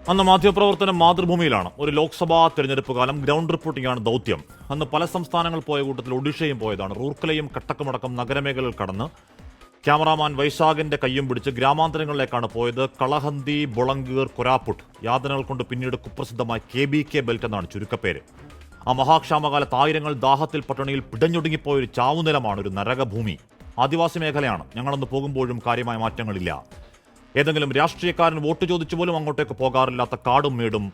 അന്ന് മാധ്യമപ്രവർത്തനം മാതൃഭൂമിയിലാണ്. ഒരു ലോക്സഭാ തെരഞ്ഞെടുപ്പ് കാലം ഗ്രൗണ്ട് റിപ്പോർട്ടിംഗാണ് ദൗത്യം. അന്ന് പല സംസ്ഥാനങ്ങൾ പോയ കൂട്ടത്തിൽ ഒഡീഷയും പോയതാണ്. റൂർക്കലയും കട്ടക്കുമടക്കം നഗരമേഖലകൾ കടന്ന് ക്യാമറാമാൻ വൈശാഖിന്റെ കയ്യും പിടിച്ച് ഗ്രാമാന്തരങ്ങളിലേക്കാണ് പോയത്. കളഹന്തി, ബൊളങ്കീർ, കൊരാപ്പുട്ട് യാതനകൾ കൊണ്ട് പിന്നീട് കുപ്രസിദ്ധമായ KBK ബെൽറ്റ് എന്നാണ് ചുരുക്കപ്പേര്. ആ മഹാക്ഷാമകാലത്ത് ആയിരങ്ങൾ ദാഹത്തിൽ പട്ടിണിയിൽ പിടഞ്ഞൊടുങ്ങിപ്പോയൊരു ചാവുനിലമാണ്, ഒരു നരകഭൂമി. ആദിവാസി മേഖലയാണ്. ഞങ്ങളന്ന് പോകുമ്പോഴും കാര്യമായ മാറ്റങ്ങളില്ല. ഏതെങ്കിലും രാഷ്ട്രീയക്കാരൻ വോട്ട് ചോദിച്ചു പോലും അങ്ങോട്ടേക്ക് പോകാറില്ലാത്ത കാടും മേടും,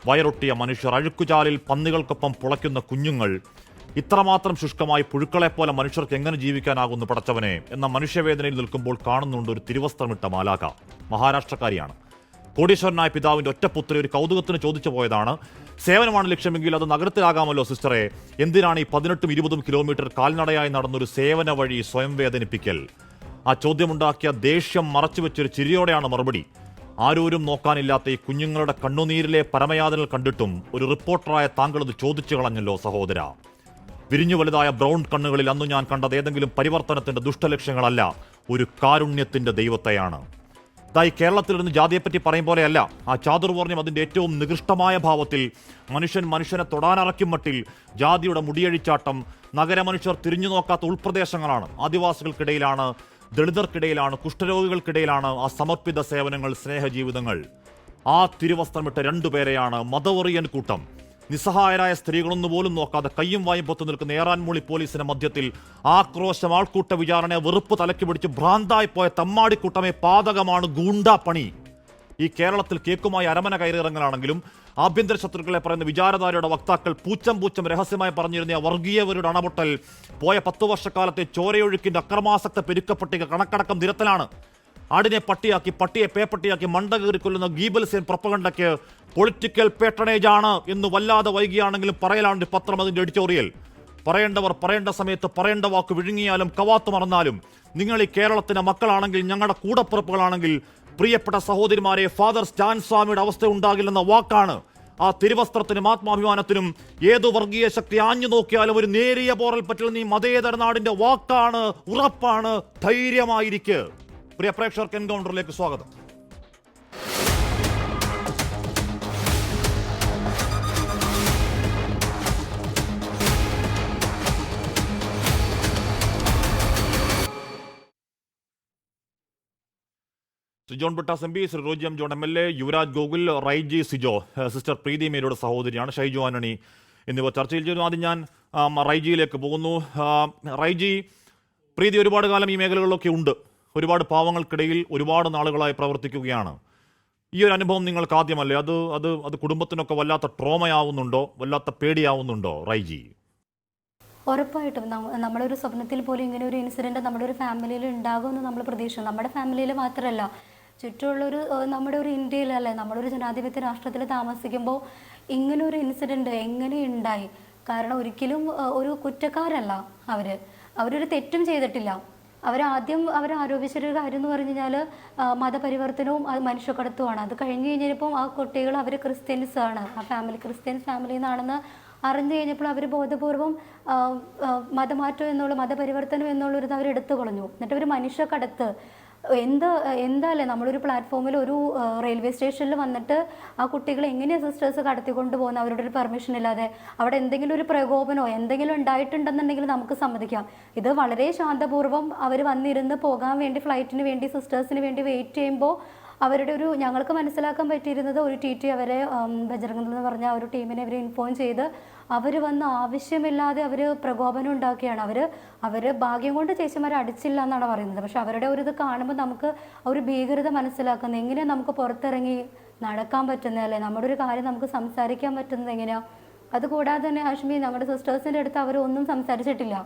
വയറൊട്ടിയ മനുഷ്യർ, അഴുക്കുചാലിൽ പന്നികൾക്കൊപ്പം പുളയ്ക്കുന്ന കുഞ്ഞുങ്ങൾ. ഇത്രമാത്രം ശുഷ്കമായി പുഴുക്കളെപ്പോലെ മനുഷ്യർക്ക് എങ്ങനെ ജീവിക്കാനാകുന്നു പടച്ചവനെ എന്ന മനുഷ്യവേദനയിൽ നിൽക്കുമ്പോൾ കാണുന്നുണ്ട് ഒരു തിരുവസ്ത്രമിട്ട മാലാഖ. മഹാരാഷ്ട്രക്കാരിയാണ്. കോടീശ്വരനായ പിതാവിന്റെ ഒറ്റപുത്രി ഒരു കൗതുകത്തിന് ചോദിച്ചു പോയതാണ്. സേവനമാണ് ലക്ഷ്യമെങ്കിൽ അത് നഗരത്തിലാകാമല്ലോ സിസ്റ്ററെ, എന്തിനാണ് ഈ 18-20 കിലോമീറ്റർ കാൽനടയായി നടന്നൊരു സേവന വഴി സ്വയം വേദനിപ്പിക്കൽ? ആ ചോദ്യമുണ്ടാക്കിയ ദേഷ്യം മറച്ചുവെച്ചൊരു ചിരിയോടെയാണ് മറുപടി. ആരോരും നോക്കാനില്ലാത്ത ഈ കുഞ്ഞുങ്ങളുടെ കണ്ണുനീരിലെ പരമയാതനകൾ കണ്ടിട്ടും ഒരു റിപ്പോർട്ടറായ താങ്കളത് ചോദിച്ചു കളഞ്ഞല്ലോ സഹോദര. വിരിഞ്ഞു വലുതായ ബ്രൗൺ കണ്ണുകളിൽ അന്നു ഞാൻ കണ്ടത് ഏതെങ്കിലും പരിവർത്തനത്തിന്റെ ദുഷ്ടലക്ഷ്യങ്ങളല്ല, ഒരു കാരുണ്യത്തിന്റെ ദൈവത്തെയാണ്. ഇതായി കേരളത്തിൽ നിന്ന് ജാതിയെപ്പറ്റി പറയും പോലെയല്ല. ആ ചാതുർവർണ്ണ്യം അതിന്റെ ഏറ്റവും നികൃഷ്ടമായ ഭാവത്തിൽ, മനുഷ്യനെ തൊടാനറയ്ക്കും മട്ടിൽ ജാതിയുടെ മുടിയഴിച്ചാട്ടം. നഗരമനുഷ്യർ തിരിഞ്ഞു നോക്കാത്ത ഉൾപ്രദേശങ്ങളാണ്. ആദിവാസികൾക്കിടയിലാണ്, ദളിതർക്കിടയിലാണ്, കുഷ്ഠരോഗികൾക്കിടയിലാണ് ആ സമർപ്പിത സേവനങ്ങൾ, സ്നേഹജീവിതങ്ങൾ. ആ തിരുവസ്ത്രമിട്ട രണ്ടുപേരെയാണ് മതവെറിയൻ കൂട്ടം. നിസ്സഹായരായ സ്ത്രീകളൊന്നു പോലും നോക്കാതെ കയ്യും വായും പൊത്തു നിൽക്കുന്ന ഏറാൻമൂളി പോലീസിന്റെ മധ്യത്തിൽ ആക്രോശം, ആൾക്കൂട്ട വിചാരണ, വെറുപ്പ് തലയ്ക്ക് പിടിച്ച് ഭ്രാന്തായി പോയ തമ്മാടിക്കൂട്ടമേ പാതകമാണ്, ഗൂണ്ടാപ്പണി. ഈ കേരളത്തിൽ കേക്കുമായി അരമന കയറിയിറങ്ങലാണെങ്കിലും ആഭ്യന്തര ശത്രുക്കളെ പറയുന്ന വിചാരധാരയുടെ വക്താക്കൾ പൂച്ചം രഹസ്യമായി പറഞ്ഞിരുന്ന വർഗീയവരുടെ അണപൊട്ടൽ പോയ 10 വർഷക്കാലത്തെ ചോരയൊഴുക്കിന്റെ അക്രമാസക്ത പെരുക്കപ്പട്ടിക കണക്കടക്കം നിരത്തലാണ്. ആടിനെ പട്ടിയാക്കി, പട്ടിയെ പേപ്പട്ടിയാക്കി മണ്ട കീറിക്കൊല്ലുന്ന ഗീബൽസിയൻ പ്രൊപ്പഗണ്ടയ്ക്ക് പൊളിറ്റിക്കൽ പേട്രണേജ് ആണ് എന്ന് വല്ലാതെ വൈകിയാണെങ്കിലും പറയലാണ് പത്രം അതിന്റെ എഡിറ്റോറിയൽ. പറയേണ്ടവർ പറയേണ്ട സമയത്ത് പറയേണ്ട വാക്ക് വിഴുങ്ങിയാലും കവാത്ത് മറന്നാലും നിങ്ങൾ ഈ കേരളത്തിന്റെ മക്കളാണെങ്കിൽ, ഞങ്ങളുടെ കൂടപ്പിറപ്പുകളാണെങ്കിൽ, പ്രിയപ്പെട്ട സഹോദരിമാരെ, ഫാദർ സ്റ്റാൻ സ്വാമിയുടെ അവസ്ഥ ഉണ്ടാകില്ലെന്ന വാക്കാണ്. ആ തിരുവസ്ത്രത്തിനും ആത്മാഭിമാനത്തിനും ഏതു വർഗീയ ശക്തി ആഞ്ഞു നോക്കിയാലും ഒരു നേരിയ പോറൽ പറ്റുന്ന ഈ മതേതര നാടിന്റെ വാക്കാണ്, ഉറപ്പാണ്. ധൈര്യമായിരിക്കെ. പ്രിയ പ്രേക്ഷകർക്ക് എൻകൗണ്ടറിലേക്ക് സ്വാഗതം. Shri John Brittas MP, Shri Roji M John MLA, Yuvaraj Gokul, Raiji Sijo, sister Preethi മേരിയുടെ സഹോദരിയാണ്, ഷൈജു ആന്റണി എന്നിവർ ചർച്ചയിൽ ചേരുന്നു. ആദ്യം ഞാൻ റൈജിയിലേക്ക് പോകുന്നു. റൈജി, പ്രീതി ഒരുപാട് കാലം ഈ മേഖലകളിലൊക്കെ ഉണ്ട്. ഒരുപാട് പാവങ്ങൾക്കിടയിൽ ഒരുപാട് നാളുകളായി പ്രവർത്തിക്കുകയാണ്. ഈ ഒരു അനുഭവം നിങ്ങൾക്ക് ആദ്യമല്ലേ? അത് കുടുംബത്തിനൊക്കെ വല്ലാത്ത ട്രോമയാവുന്നുണ്ടോ, വല്ലാത്ത പേടിയാവുന്നുണ്ടോ റൈജി? ഉറപ്പായിട്ടും നമ്മളൊരു സ്വപ്നത്തിൽ പോലും ഇങ്ങനെ ഒരു ഇൻസിഡൻറ്റ് നമ്മുടെ ഒരു ഫാമിലിയിൽ ഉണ്ടാകുമെന്ന് നമ്മൾ പ്രതീക്ഷിച്ചു. നമ്മുടെ ഫാമിലിയിൽ മാത്രമല്ല, ചുറ്റുമുള്ളൊരു നമ്മുടെ ഒരു ഇന്ത്യയിലല്ലേ, നമ്മുടെ ഒരു ജനാധിപത്യ രാഷ്ട്രത്തിൽ താമസിക്കുമ്പോൾ ഇങ്ങനൊരു ഇൻസിഡൻറ്റ് എങ്ങനെ ഉണ്ടായി? കാരണം ഒരിക്കലും ഒരു കുറ്റക്കാരല്ല അവരൊരു തെറ്റും ചെയ്തിട്ടില്ല. അവർ ആരോപിച്ചൊരു കാര്യം എന്ന് പറഞ്ഞു കഴിഞ്ഞാൽ മതപരിവർത്തനവും അത് മനുഷ്യക്കടത്തുമാണ്. അത് കഴിഞ്ഞ് കഴിഞ്ഞപ്പോൾ ആ കുട്ടികൾ അവർ ക്രിസ്ത്യൻസ് ആണ്, ആ ഫാമിലി ക്രിസ്ത്യൻസ് ഫാമിലിയിൽ നിന്നാണെന്ന് അറിഞ്ഞു കഴിഞ്ഞപ്പോൾ അവർ ബോധപൂർവം മതമാറ്റം എന്നുള്ള, മതപരിവർത്തനം എന്നുള്ളൊരു അവർ എടുത്തു കളഞ്ഞു. എന്നിട്ട് ഒരു മനുഷ്യക്കടത്ത് എന്താല്ലേ നമ്മളൊരു പ്ലാറ്റ്ഫോമിൽ ഒരു റെയിൽവേ സ്റ്റേഷനിൽ വന്നിട്ട് ആ കുട്ടികളെ എങ്ങനെയാണ് സിസ്റ്റേഴ്സ് കടത്തിക്കൊണ്ട് പോകുന്നത് അവരുടെ ഒരു പെർമിഷൻ ഇല്ലാതെ? അവിടെ എന്തെങ്കിലും ഒരു പ്രകോപനമോ എന്തെങ്കിലും ഉണ്ടായിട്ടുണ്ടെന്നുണ്ടെങ്കിൽ നമുക്ക് സമ്മതിക്കാം. ഇത് വളരെ ശാന്തപൂർവ്വം അവർ വന്നിരുന്ന് പോകാൻ വേണ്ടി, ഫ്ലൈറ്റിന് വേണ്ടി, സിസ്റ്റേഴ്സിന് വേണ്ടി വെയിറ്റ് ചെയ്യുമ്പോൾ അവരുടെ ഒരു, ഞങ്ങൾക്ക് മനസ്സിലാക്കാൻ പറ്റിയിരുന്നത് ഒരു TT അവരെ, ബജറംഗ് എന്ന് പറഞ്ഞ ഒരു ടീമിനെ അവരെ ഇൻഫോം ചെയ്ത് അവർ വന്ന് ആവശ്യമില്ലാതെ അവർ പ്രകോപനം ഉണ്ടാക്കിയാണ്. അവർ ഭാഗ്യം കൊണ്ട് ചേച്ചിമാരെ അടിച്ചില്ല എന്നാണ് പറയുന്നത്. പക്ഷെ അവരുടെ ഒരു ഇത് കാണുമ്പോൾ നമുക്ക് ഒരു ഭീകരത മനസ്സിലാക്കുന്നത്, എങ്ങനെയാണ് നമുക്ക് പുറത്തിറങ്ങി നടക്കാൻ പറ്റുന്നത്, അല്ലേ നമ്മുടെ ഒരു കാര്യം നമുക്ക് സംസാരിക്കാൻ പറ്റുന്നത് എങ്ങനെയാണ്? അതുകൂടാതെ തന്നെ ഹാഷ്മി, നമ്മുടെ സിസ്റ്റേഴ്സിൻ്റെ അടുത്ത് അവർ ഒന്നും സംസാരിച്ചിട്ടില്ല.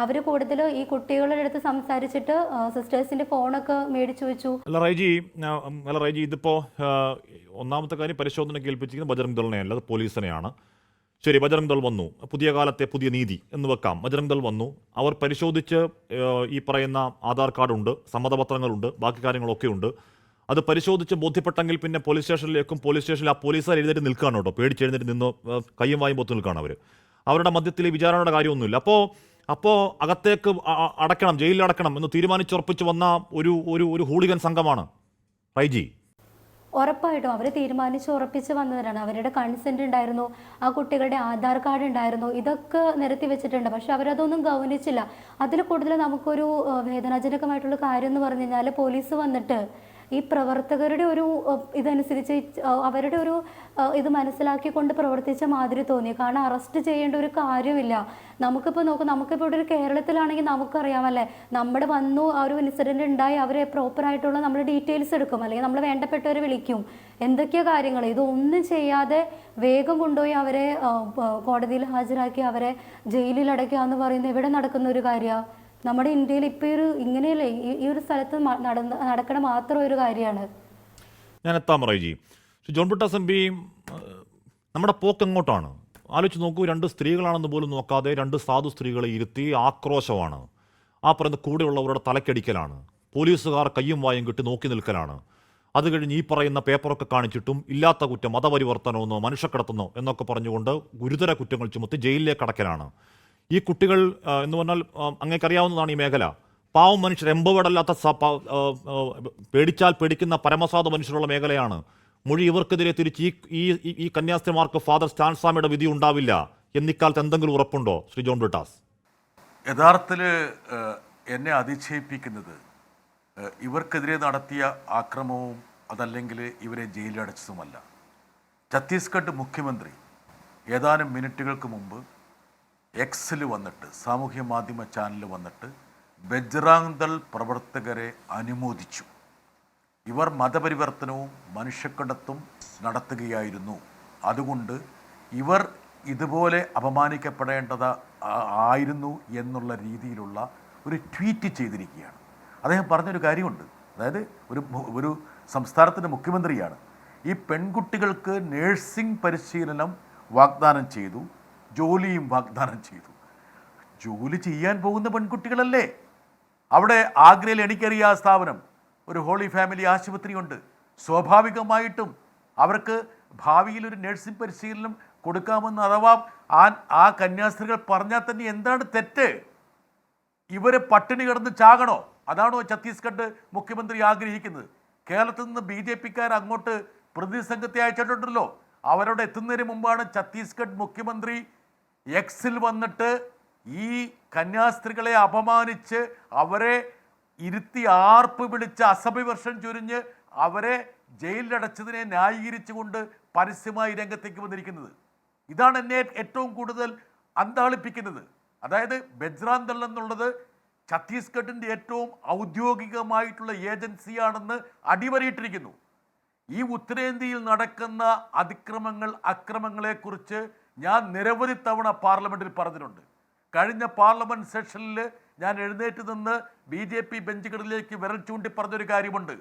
അവർ കൂടുതൽ ഈ കുട്ടികളുടെ അടുത്ത് സംസാരിച്ചിട്ട് സിസ്റ്റേഴ്സിന്റെ ഫോണൊക്കെ മേടിച്ചു വെച്ചു. അല്ല റൈജി, ഇതിപ്പോ ഒന്നാമത്തെ കാര്യം പരിശോധനയ്ക്ക് ഏൽപ്പിച്ചിരിക്കുന്നത് ബജറംഗ് ദളിനെ അല്ല, അത് പോലീസിനെയാണ്. ശരി, ബജറംഗ് ദൾ വന്നു, പുതിയ കാലത്തെ പുതിയ നീതി എന്ന് വെക്കാം. ബജറംഗ് ദൾ വന്നു, അവർ പരിശോധിച്ച് ഈ പറയുന്ന ആധാർ കാർഡുണ്ട്, സമ്മതപത്രങ്ങളുണ്ട്, ബാക്കി കാര്യങ്ങളൊക്കെ ഉണ്ട്. അത് പരിശോധിച്ച് ബോധ്യപ്പെട്ടെങ്കിൽ പിന്നെ പോലീസ് സ്റ്റേഷനിലേക്കും, പോലീസ് സ്റ്റേഷനിൽ ആ പോലീസുകാർ എഴുന്നേറ്റ് നിൽക്കുകയാണ് കേട്ടോ, പേടിച്ചെഴുന്നേറ്റ് നിന്ന് കയ്യും വായും പൊത്ത് നിൽക്കുകയാണ് അവർ. അവരുടെ മധ്യത്തിൽ വിചാരണയുടെ കാര്യമൊന്നുമില്ല. അപ്പോൾ അകത്തേക്ക് അടയ്ക്കണം, ജയിലിൽ അടയ്ക്കണം എന്ന് തീരുമാനിച്ചുറപ്പിച്ച് വന്ന ഒരു ഹൂളിഗൻ സംഘമാണ് റൈജി. ഉറപ്പായിട്ടും അവർ തീരുമാനിച്ച് ഉറപ്പിച്ച് വന്നവരാണ്. അവരുടെ കൺസെൻറ്റ് ഉണ്ടായിരുന്നു, ആ കുട്ടികളുടെ ആധാർ കാർഡ് ഉണ്ടായിരുന്നു, ഇതൊക്കെ നിരത്തി വെച്ചിട്ടുണ്ട്. പക്ഷെ അവരതൊന്നും ഗൗനിച്ചില്ല. അതിൽ കൂടുതൽ നമുക്കൊരു വേദനാജനകമായിട്ടുള്ള കാര്യം എന്ന് പറഞ്ഞു കഴിഞ്ഞാൽ പോലീസ് വന്നിട്ട് ഈ പ്രവർത്തകരുടെ ഒരു ഇതനുസരിച്ച് അവരുടെ ഒരു ഇത് മനസ്സിലാക്കിക്കൊണ്ട് പ്രവർത്തിച്ച മാതിരി തോന്നി. കാരണം അറസ്റ്റ് ചെയ്യേണ്ട ഒരു കാര്യമില്ല. നമുക്കിപ്പോൾ നോക്കും, നമുക്കിപ്പോൾ ഇവിടെ ഒരു കേരളത്തിലാണെങ്കിൽ നമുക്കറിയാമല്ലേ, നമ്മുടെ വന്നു ആ ഒരു ഇൻസിഡൻറ്റ് ഉണ്ടായി അവരെ പ്രോപ്പറായിട്ടുള്ള നമ്മൾ ഡീറ്റെയിൽസ് എടുക്കും, അല്ലെങ്കിൽ നമ്മൾ വേണ്ടപ്പെട്ടവരെ വിളിക്കും, എന്തൊക്കെയോ കാര്യങ്ങൾ. ഇതൊന്നും ചെയ്യാതെ വേഗം കൊണ്ടുപോയി അവരെ കോടതിയിൽ ഹാജരാക്കി അവരെ ജയിലിൽ അടയ്ക്കുക എന്ന് പറയുന്നത് ഇവിടെ നടക്കുന്ന ഒരു കാര്യമാണ്? നമ്മുടെ ഇന്ത്യയിൽ ഇപ്പോൾ ഒരു ഇങ്ങനെയല്ലേ ഈ ഒരു സ്ഥലത്ത് നടക്കണ മാത്രം ഒരു കാര്യമാണ്. ഞാൻ എത്താം റൈജി. ജോൺ ബ്രിട്ടാസ് എം പി, നമ്മുടെ പോക്ക് എങ്ങോട്ടാണ് ആലോചിച്ച് നോക്കൂ. 2 സ്ത്രീകളാണെന്ന് പോലും നോക്കാതെ 2 സാധു സ്ത്രീകളെ ഇരുത്തി ആക്രോശമാണ്. ആ പറയുന്ന കൂടെയുള്ളവരുടെ തലക്കടിക്കലാണ്. പോലീസുകാർ കയ്യും വായും കെട്ടി നോക്കി നിൽക്കലാണ്. അത് കഴിഞ്ഞ് ഈ പറയുന്ന പേപ്പറൊക്കെ കാണിച്ചിട്ടും ഇല്ലാത്ത കുറ്റം, മതപരിവർത്തനമെന്നോ മനുഷ്യക്കടത്തുന്നോ എന്നൊക്കെ പറഞ്ഞുകൊണ്ട് ഗുരുതര കുറ്റങ്ങൾ ചുമത്തി ജയിലിലേക്ക് അടക്കലാണ്. ഈ കുട്ടികൾ എന്ന് പറഞ്ഞാൽ അങ്ങേക്കറിയാവുന്നതാണ് ഈ മേഖല. പാവം മനുഷ്യർ, എംപവേർഡല്ലാത്ത പേടിച്ചാൽ പേടിക്കുന്ന പരമസാധു മനുഷ്യരുള്ള മേഖലയാണ്. മൊഴി ഇവർക്കെതിരെ തിരിച്ച് ഈ കന്യാസ്ത്രീമാർക്ക് ഫാദർ സ്റ്റാൻസ്വാമിയുടെ വിധി ഉണ്ടാവില്ല എന്നിക്കാലത്ത് എന്തെങ്കിലും ഉറപ്പുണ്ടോ ശ്രീ ജോൺ ബ്രിട്ടാസ്? യഥാർത്ഥത്തിൽ എന്നെ അതിശയിപ്പിക്കുന്നത് ഇവർക്കെതിരെ നടത്തിയ ആക്രമണവും അതല്ലെങ്കിൽ ഇവരെ ജയിലിലടച്ചതുമല്ല. ഛത്തീസ്ഗഡ് മുഖ്യമന്ത്രി ഏതാനും മിനിറ്റുകൾക്ക് മുമ്പ് എക്സിൽ വന്നിട്ട്, സാമൂഹ്യ മാധ്യമ ചാനലിൽ വന്നിട്ട് ബജ്റാങ് ദൾ പ്രവർത്തകരെ അനുമോദിച്ചു. ഇവർ മതപരിവർത്തനവും മനുഷ്യക്കടത്തും നടത്തുകയായിരുന്നു, അതുകൊണ്ട് ഇവർ ഇതുപോലെ അപമാനിക്കപ്പെടേണ്ടത് ആയിരുന്നു എന്നുള്ള രീതിയിലുള്ള ഒരു ട്വീറ്റ് ചെയ്തിരിക്കുകയാണ്. അദ്ദേഹം പറഞ്ഞൊരു കാര്യമുണ്ട്. അതായത് ഒരു സംസ്ഥാനത്തിൻ്റെ മുഖ്യമന്ത്രിയാണ്. ഈ പെൺകുട്ടികൾക്ക് നേഴ്സിംഗ് പരിശീലനം വാഗ്ദാനം ചെയ്തു, ജോലിയും വാഗ്ദാനം ചെയ്തു. ജോലി ചെയ്യാൻ പോകുന്ന പെൺകുട്ടികളല്ലേ? അവിടെ ആഗ്രയിൽ എനിക്കറിയാ സ്ഥാപനം, ഒരു ഹോളി ഫാമിലി ആശുപത്രിയുണ്ട്. സ്വാഭാവികമായിട്ടും അവർക്ക് ഭാവിയിൽ ഒരു നഴ്സിംഗ് പരിശീലനം കൊടുക്കാമെന്ന് അഥവാ ആ കന്യാസ്ത്രീകൾ പറഞ്ഞാൽ തന്നെ എന്താണ് തെറ്റ്? ഇവരെ പട്ടിണി കിടന്ന് ചാകണോ? അതാണോ ഛത്തീസ്ഗഡ് മുഖ്യമന്ത്രി ആഗ്രഹിക്കുന്നത്? കേരളത്തിൽ നിന്ന് BJP-ക്കാർ അങ്ങോട്ട് പ്രതിനിധി സംഘത്തെ അയച്ചിട്ടുണ്ടല്ലോ. അവരോട് എത്തുന്നതിന് മുമ്പാണ് ഛത്തീസ്ഗഡ് മുഖ്യമന്ത്രി എക്സിൽ വന്നിട്ട് ഈ കന്യാസ്ത്രീകളെ അപമാനിച്ച് അവരെ ഇരുത്തി ആർപ്പ് വിളിച്ച് അസഭ്യവർഷം ചൊരിഞ്ഞ് അവരെ ജയിലിലടച്ചതിനെ ന്യായീകരിച്ചുകൊണ്ട് പരസ്യമായി രംഗത്തേക്ക് വന്നിരിക്കുന്നത്. ഇതാണ് എന്നെ ഏറ്റവും കൂടുതൽ അന്താളിപ്പിക്കുന്നത്. അതായത് ബജ്റാങ് ദൾ എന്നുള്ളത് ഛത്തീസ്ഗഡിൻ്റെ ഏറ്റവും ഔദ്യോഗികമായിട്ടുള്ള ഏജൻസിയാണെന്ന് അടിവരയിട്ടിരിക്കുന്നു. ഈ ഉത്തരേന്ത്യയിൽ നടക്കുന്ന അക്രമങ്ങളെക്കുറിച്ച് ഞാൻ നിരവധി തവണ പാർലമെൻറ്റിൽ പറഞ്ഞിട്ടുണ്ട്. കഴിഞ്ഞ പാർലമെൻറ്റ് സെഷനിൽ ഞാൻ എഴുന്നേറ്റ് നിന്ന് BJP ബെഞ്ചുകളിലേക്ക് വിരൽ ചൂണ്ടി പറഞ്ഞൊരു കാര്യമുണ്ട്.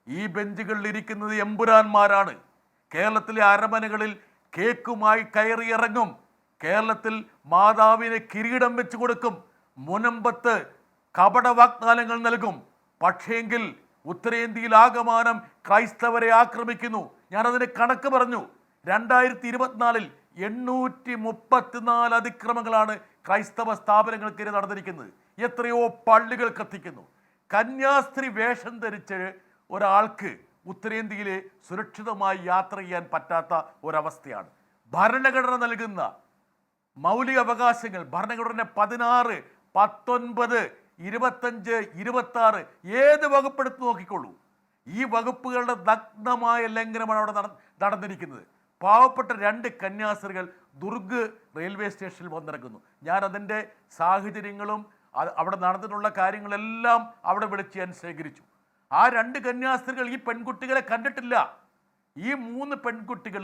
ഈ ബെഞ്ചുകളിൽ ഇരിക്കുന്നത് എമ്പുരാന്മാരാണ്. കേരളത്തിലെ അരമനകളിൽ കേക്കുമായി കയറിയിറങ്ങും. കേരളത്തിൽ മാതാവിനെ കിരീടം വെച്ച് കൊടുക്കും. മുനമ്പത്ത് കപട വാഗ്ദാനങ്ങൾ നൽകും. പക്ഷേങ്കിൽ ഉത്തരേന്ത്യയിൽ ആകമാനം ക്രൈസ്തവരെ ആക്രമിക്കുന്നു. ഞാനതിന് കണക്ക് പറഞ്ഞു. 2024 834 അതിക്രമങ്ങളാണ് ക്രൈസ്തവ സ്ഥാപനങ്ങൾക്കെതിരെ നടന്നിരിക്കുന്നത്. എത്രയോ പള്ളികൾ കത്തിക്കുന്നു. കന്യാസ്ത്രീ വേഷം ധരിച്ച് ഒരാൾക്ക് ഉത്തരേന്ത്യയിലെ സുരക്ഷിതമായി യാത്ര ചെയ്യാൻ പറ്റാത്ത ഒരവസ്ഥയാണ്. ഭരണഘടന നൽകുന്ന മൗലിക അവകാശങ്ങൾ, ഭരണഘടന 16, 19, 25, 26 ഏത് വകുപ്പെടുത്ത് നോക്കിക്കൊള്ളൂ, ഈ വകുപ്പുകളുടെ നഗ്നമായ ലംഘനമാണ് അവിടെ നടന്നിരിക്കുന്നത്. പാവപ്പെട്ട 2 കന്യാസ്ത്രീകൾ ദുർഗ് റെയിൽവേ സ്റ്റേഷനിൽ വന്നിറങ്ങുന്നു. ഞാൻ അതിൻ്റെ സാഹചര്യങ്ങളും അവിടെ നടന്നിട്ടുള്ള കാര്യങ്ങളെല്ലാം അവിടെ വിളിച്ച് ഞാൻ ശേഖരിച്ചു. ആ 2 കന്യാസ്ത്രീകൾ ഈ പെൺകുട്ടികളെ കണ്ടിട്ടില്ല. ഈ 3 പെൺകുട്ടികൾ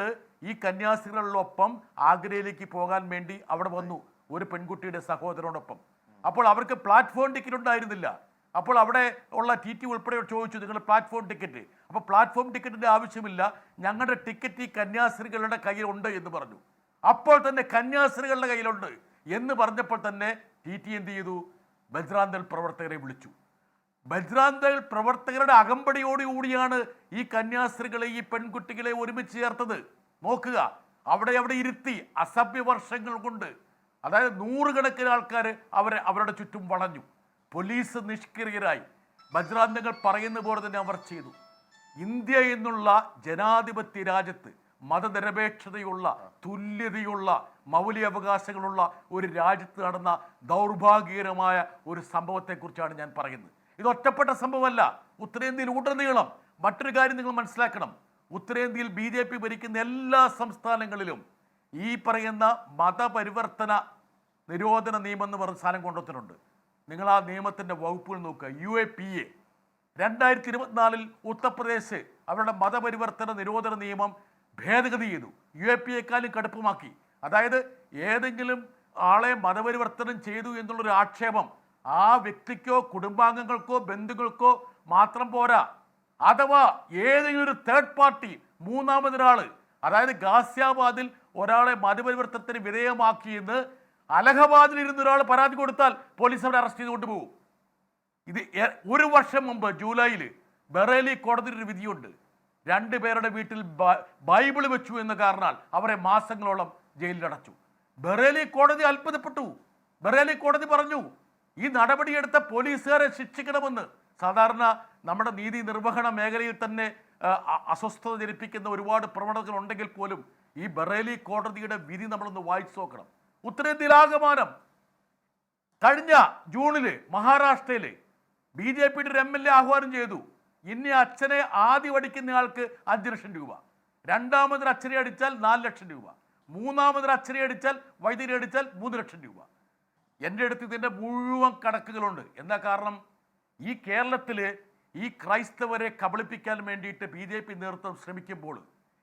ഈ കന്യാസ്ത്രീകളോടൊപ്പം ആഗ്രയിലേക്ക് പോകാൻ വേണ്ടി അവിടെ വന്നു, ഒരു പെൺകുട്ടിയുടെ സഹോദരനോടൊപ്പം. അപ്പോൾ അവർക്ക് പ്ലാറ്റ്ഫോം ടിക്കറ്റ് ഉണ്ടായിരുന്നില്ല. അപ്പോൾ അവിടെ ഉള്ള TT ഉൾപ്പെടെ ചോദിച്ചു, നിങ്ങൾ പ്ലാറ്റ്ഫോം ടിക്കറ്റ്? അപ്പോൾ പ്ലാറ്റ്ഫോം ടിക്കറ്റിൻ്റെ ആവശ്യമില്ല, ഞങ്ങളുടെ ടിക്കറ്റ് ഈ കന്യാസ്ത്രീകളുടെ കയ്യിലുണ്ട് എന്ന് പറഞ്ഞു. അപ്പോൾ തന്നെ കന്യാസ്ത്രീകളുടെ കയ്യിലുണ്ട് എന്ന് പറഞ്ഞപ്പോൾ തന്നെ TT എന്ത് ചെയ്തു? ബജ്റാങ് ദൾ പ്രവർത്തകരെ വിളിച്ചു. ബജ്റാങ് ദൾ പ്രവർത്തകരുടെ അകമ്പടിയോടുകൂടിയാണ് ഈ കന്യാസ്ത്രീകളെ, ഈ പെൺകുട്ടികളെ ഒരുമിച്ച് ചേർത്തത്. നോക്കുക, അവിടെ ഇരുത്തി അസഭ്യവർഷങ്ങൾ കൊണ്ട്, അതായത് 100 കണക്കിന് ആൾക്കാർ അവരുടെ ചുറ്റും വളഞ്ഞു. പോലീസ് നിഷ്ക്രിയരായി. ബജ്റാങ് ദൾ പറയുന്ന പോലെ തന്നെ അവർ ചെയ്തു. ഇന്ത്യ എന്നുള്ള ജനാധിപത്യ രാജ്യത്ത് മതനിരപേക്ഷതയുള്ള തുല്യതയുള്ള മൗലികാവകാശങ്ങളുള്ള ഒരു രാജ്യത്ത് നടന്ന ദൗർഭാഗ്യകരമായ ഒരു സംഭവത്തെക്കുറിച്ചാണ് ഞാൻ പറയുന്നത്. ഇത് ഒറ്റപ്പെട്ട സംഭവമല്ല. ഉത്തരേന്ത്യയിൽ ഉടനീളം മറ്റൊരു കാര്യം നിങ്ങൾ മനസ്സിലാക്കണം. ഉത്തരേന്ത്യയിൽ BJP ഭരിക്കുന്ന എല്ലാ സംസ്ഥാനങ്ങളിലും ഈ പറയുന്ന മതപരിവർത്തന നിരോധന നിയമം എന്ന് പറഞ്ഞ സാധനം കൊണ്ടുവന്നിട്ടുണ്ട്. നിങ്ങൾ ആ നിയമത്തിൻ്റെ വകുപ്പുകൾ നോക്കുക. UAPA 2024 ഉത്തർപ്രദേശ് അവരുടെ മതപരിവർത്തന നിരോധന നിയമം ഭേദഗതി ചെയ്തു. UAPA-ക്കാളും കടുപ്പമാക്കി. അതായത് ഏതെങ്കിലും ആളെ മതപരിവർത്തനം ചെയ്തു എന്നുള്ളൊരു ആക്ഷേപം ആ വ്യക്തിക്കോ കുടുംബാംഗങ്ങൾക്കോ ബന്ധുക്കൾക്കോ മാത്രം പോരാ. അഥവാ ഏതെങ്കിലും ഒരു തേർഡ് പാർട്ടി മൂന്നാമതൊരാൾ, അതായത് ഗാസിയാബാദിൽ ഒരാളെ മതപരിവർത്തനത്തിന് വിധേയമാക്കിയെന്ന് അലഹബാദിൽ ഇരുന്ന ഒരാൾ പരാതി കൊടുത്താൽ പോലീസ് അവരെ അറസ്റ്റ് ചെയ്ത് കൊണ്ടുപോകും. ഇത് 1 വർഷം മുമ്പ് ജൂലൈയിൽ ബറേലി കോടതിയിൽ ഒരു വിധിയുണ്ട്. 2 പേരുടെ വീട്ടിൽ ബൈബിൾ വെച്ചു എന്ന കാരണാൽ അവരെ മാസങ്ങളോളം ജയിലിലടച്ചു. ബറേലി കോടതി അത്ഭുതപ്പെട്ടു. ബറേലി കോടതി പറഞ്ഞു ഈ നടപടിയെടുത്ത പോലീസുകാരെ ശിക്ഷിക്കണമെന്ന്. സാധാരണ നമ്മുടെ നീതി നിർവഹണ മേഖലയിൽ തന്നെ അസ്വസ്ഥത ജനിപ്പിക്കുന്ന ഒരുപാട് പ്രവണതകൾ ഉണ്ടെങ്കിൽ പോലും ഈ ബറേലി കോടതിയുടെ വിധി നമ്മളൊന്ന് വായിച്ചു നോക്കണം. ഉത്തരേന്ത്യയിലാകമാനം കഴിഞ്ഞ ജൂണിൽ മഹാരാഷ്ട്രയിൽ BJPയുടെ ഒരു MLA ആഹ്വാനം ചെയ്തു, ഇനി അച്ഛനെ ആദ്യം അടിക്കുന്നയാൾക്ക് 5 ലക്ഷം രൂപ, രണ്ടാമതൊരു അച്ഛനെ അടിച്ചാൽ 4 ലക്ഷം രൂപ, മൂന്നാമതൊരു അച്ഛനെ അടിച്ചാൽ വൈദ്യുതി അടിച്ചാൽ 3 ലക്ഷം രൂപ. എൻ്റെ അടുത്ത് ഇതിൻ്റെ മുഴുവൻ കണക്കുകളുണ്ട്. എന്താ കാരണം? ഈ കേരളത്തിൽ ഈ ക്രൈസ്തവരെ കബളിപ്പിക്കാൻ വേണ്ടിയിട്ട് BJP നേതൃത്വം ശ്രമിക്കുമ്പോൾ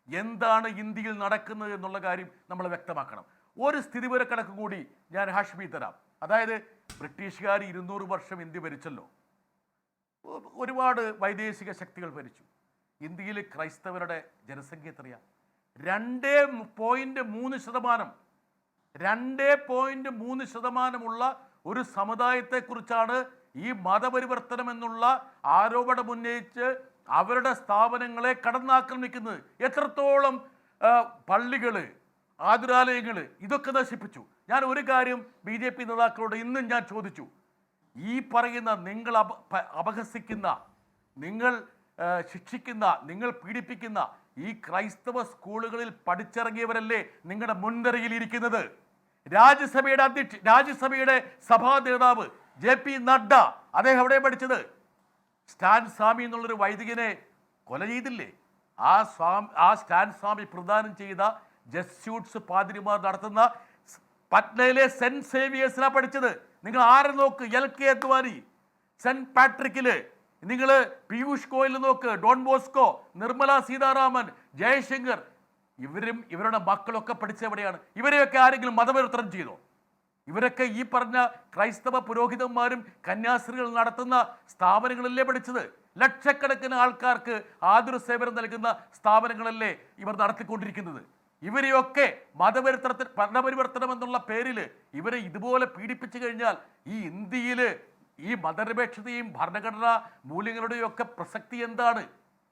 എന്താണ് ഇന്ത്യയിൽ നടക്കുന്നത് എന്നുള്ള കാര്യം നമ്മൾ വ്യക്തമാക്കണം. ഒരു സ്ഥിതിവിവര കണക്ക് കൂടി ഞാൻ ഹാഷ്മി തരാം. അതായത് ബ്രിട്ടീഷുകാർ 200 വർഷം ഇന്ത്യ ഭരിച്ചല്ലോ, ഒരുപാട് വൈദേശിക ശക്തികൾ ഭരിച്ചു. ഇന്ത്യയിൽ ക്രൈസ്തവരുടെ ജനസംഖ്യ എത്രയാണ്? 2.3%. 2.3% ഒരു സമുദായത്തെക്കുറിച്ചാണ് ഈ മതപരിവർത്തനം എന്നുള്ള ആരോപണം ഉന്നയിച്ച് അവരുടെ സ്ഥാപനങ്ങളെ കടന്നാക്രമിക്കുന്നത്. എത്രത്തോളം പള്ളികൾ, ആതുരാലയങ്ങൾ ഇതൊക്കെ നശിപ്പിച്ചു. ഞാൻ ഒരു കാര്യം BJP നേതാക്കളോട് ഇന്നും ഞാൻ ചോദിച്ചു. ഈ പറയുന്ന നിങ്ങൾ അപഹസിക്കുന്ന, നിങ്ങൾ ശിക്ഷിക്കുന്ന, നിങ്ങൾ പീഡിപ്പിക്കുന്ന ഈ ക്രൈസ്തവ സ്കൂളുകളിൽ പഠിച്ചിറങ്ങിയവരല്ലേ നിങ്ങളുടെ മുൻനിരയിൽ ഇരിക്കുന്നത്? രാജ്യസഭയുടെ സഭാ നേതാവ് JP നഡ്ഡ, അദ്ദേഹം എവിടെ പഠിച്ചത്? സ്റ്റാൻ സ്വാമി എന്നുള്ളൊരു വൈദികനെ കൊല ചെയ്തില്ലേ? ആ സ്റ്റാൻ സ്വാമി പ്രദാനം ചെയ്ത ജസ്യൂട്ട്സ് പാതിരിമാർ നടത്തുന്ന പട്നയിലെ സെന്റ് സേവിയേഴ്സിലാണ് പഠിച്ചത്. നിങ്ങൾ ആരെ നോക്ക്, LK അദ്വാനി, സെന്റ് പാട്രിക്കില് നിങ്ങൾ പീയൂഷ് ഗോയൽ നോക്ക്, ഡോൺ ബോസ്കോ, നിർമ്മല സീതാരാമൻ, ജയശങ്കർ, ഇവരുടെ മക്കളൊക്കെ പഠിച്ചെവിടെയാണ്? ഇവരെയൊക്കെ ആരെങ്കിലും മതപരിവർത്തനം ചെയ്തോ? ഇവരൊക്കെ ഈ പറഞ്ഞ ക്രൈസ്തവ പുരോഹിതന്മാരും കന്യാസ്ത്രീകൾ നടത്തുന്ന സ്ഥാപനങ്ങളല്ലേ പഠിച്ചത്? ലക്ഷക്കണക്കിന് ആൾക്കാർക്ക് ആതുര സേവനം നൽകുന്ന സ്ഥാപനങ്ങളല്ലേ ഇവർ നടത്തിക്കൊണ്ടിരിക്കുന്നത്? ഇവരെയൊക്കെ മതപരിവർത്തനം എന്നുള്ള പേരിൽ ഇവരെ ഇതുപോലെ പീഡിപ്പിച്ചു കഴിഞ്ഞാൽ ഈ ഇന്ത്യയിൽ ഈ മതനിരപേക്ഷതയും ഭരണഘടനാ മൂല്യങ്ങളുടെയും ഒക്കെ പ്രസക്തി എന്താണ്?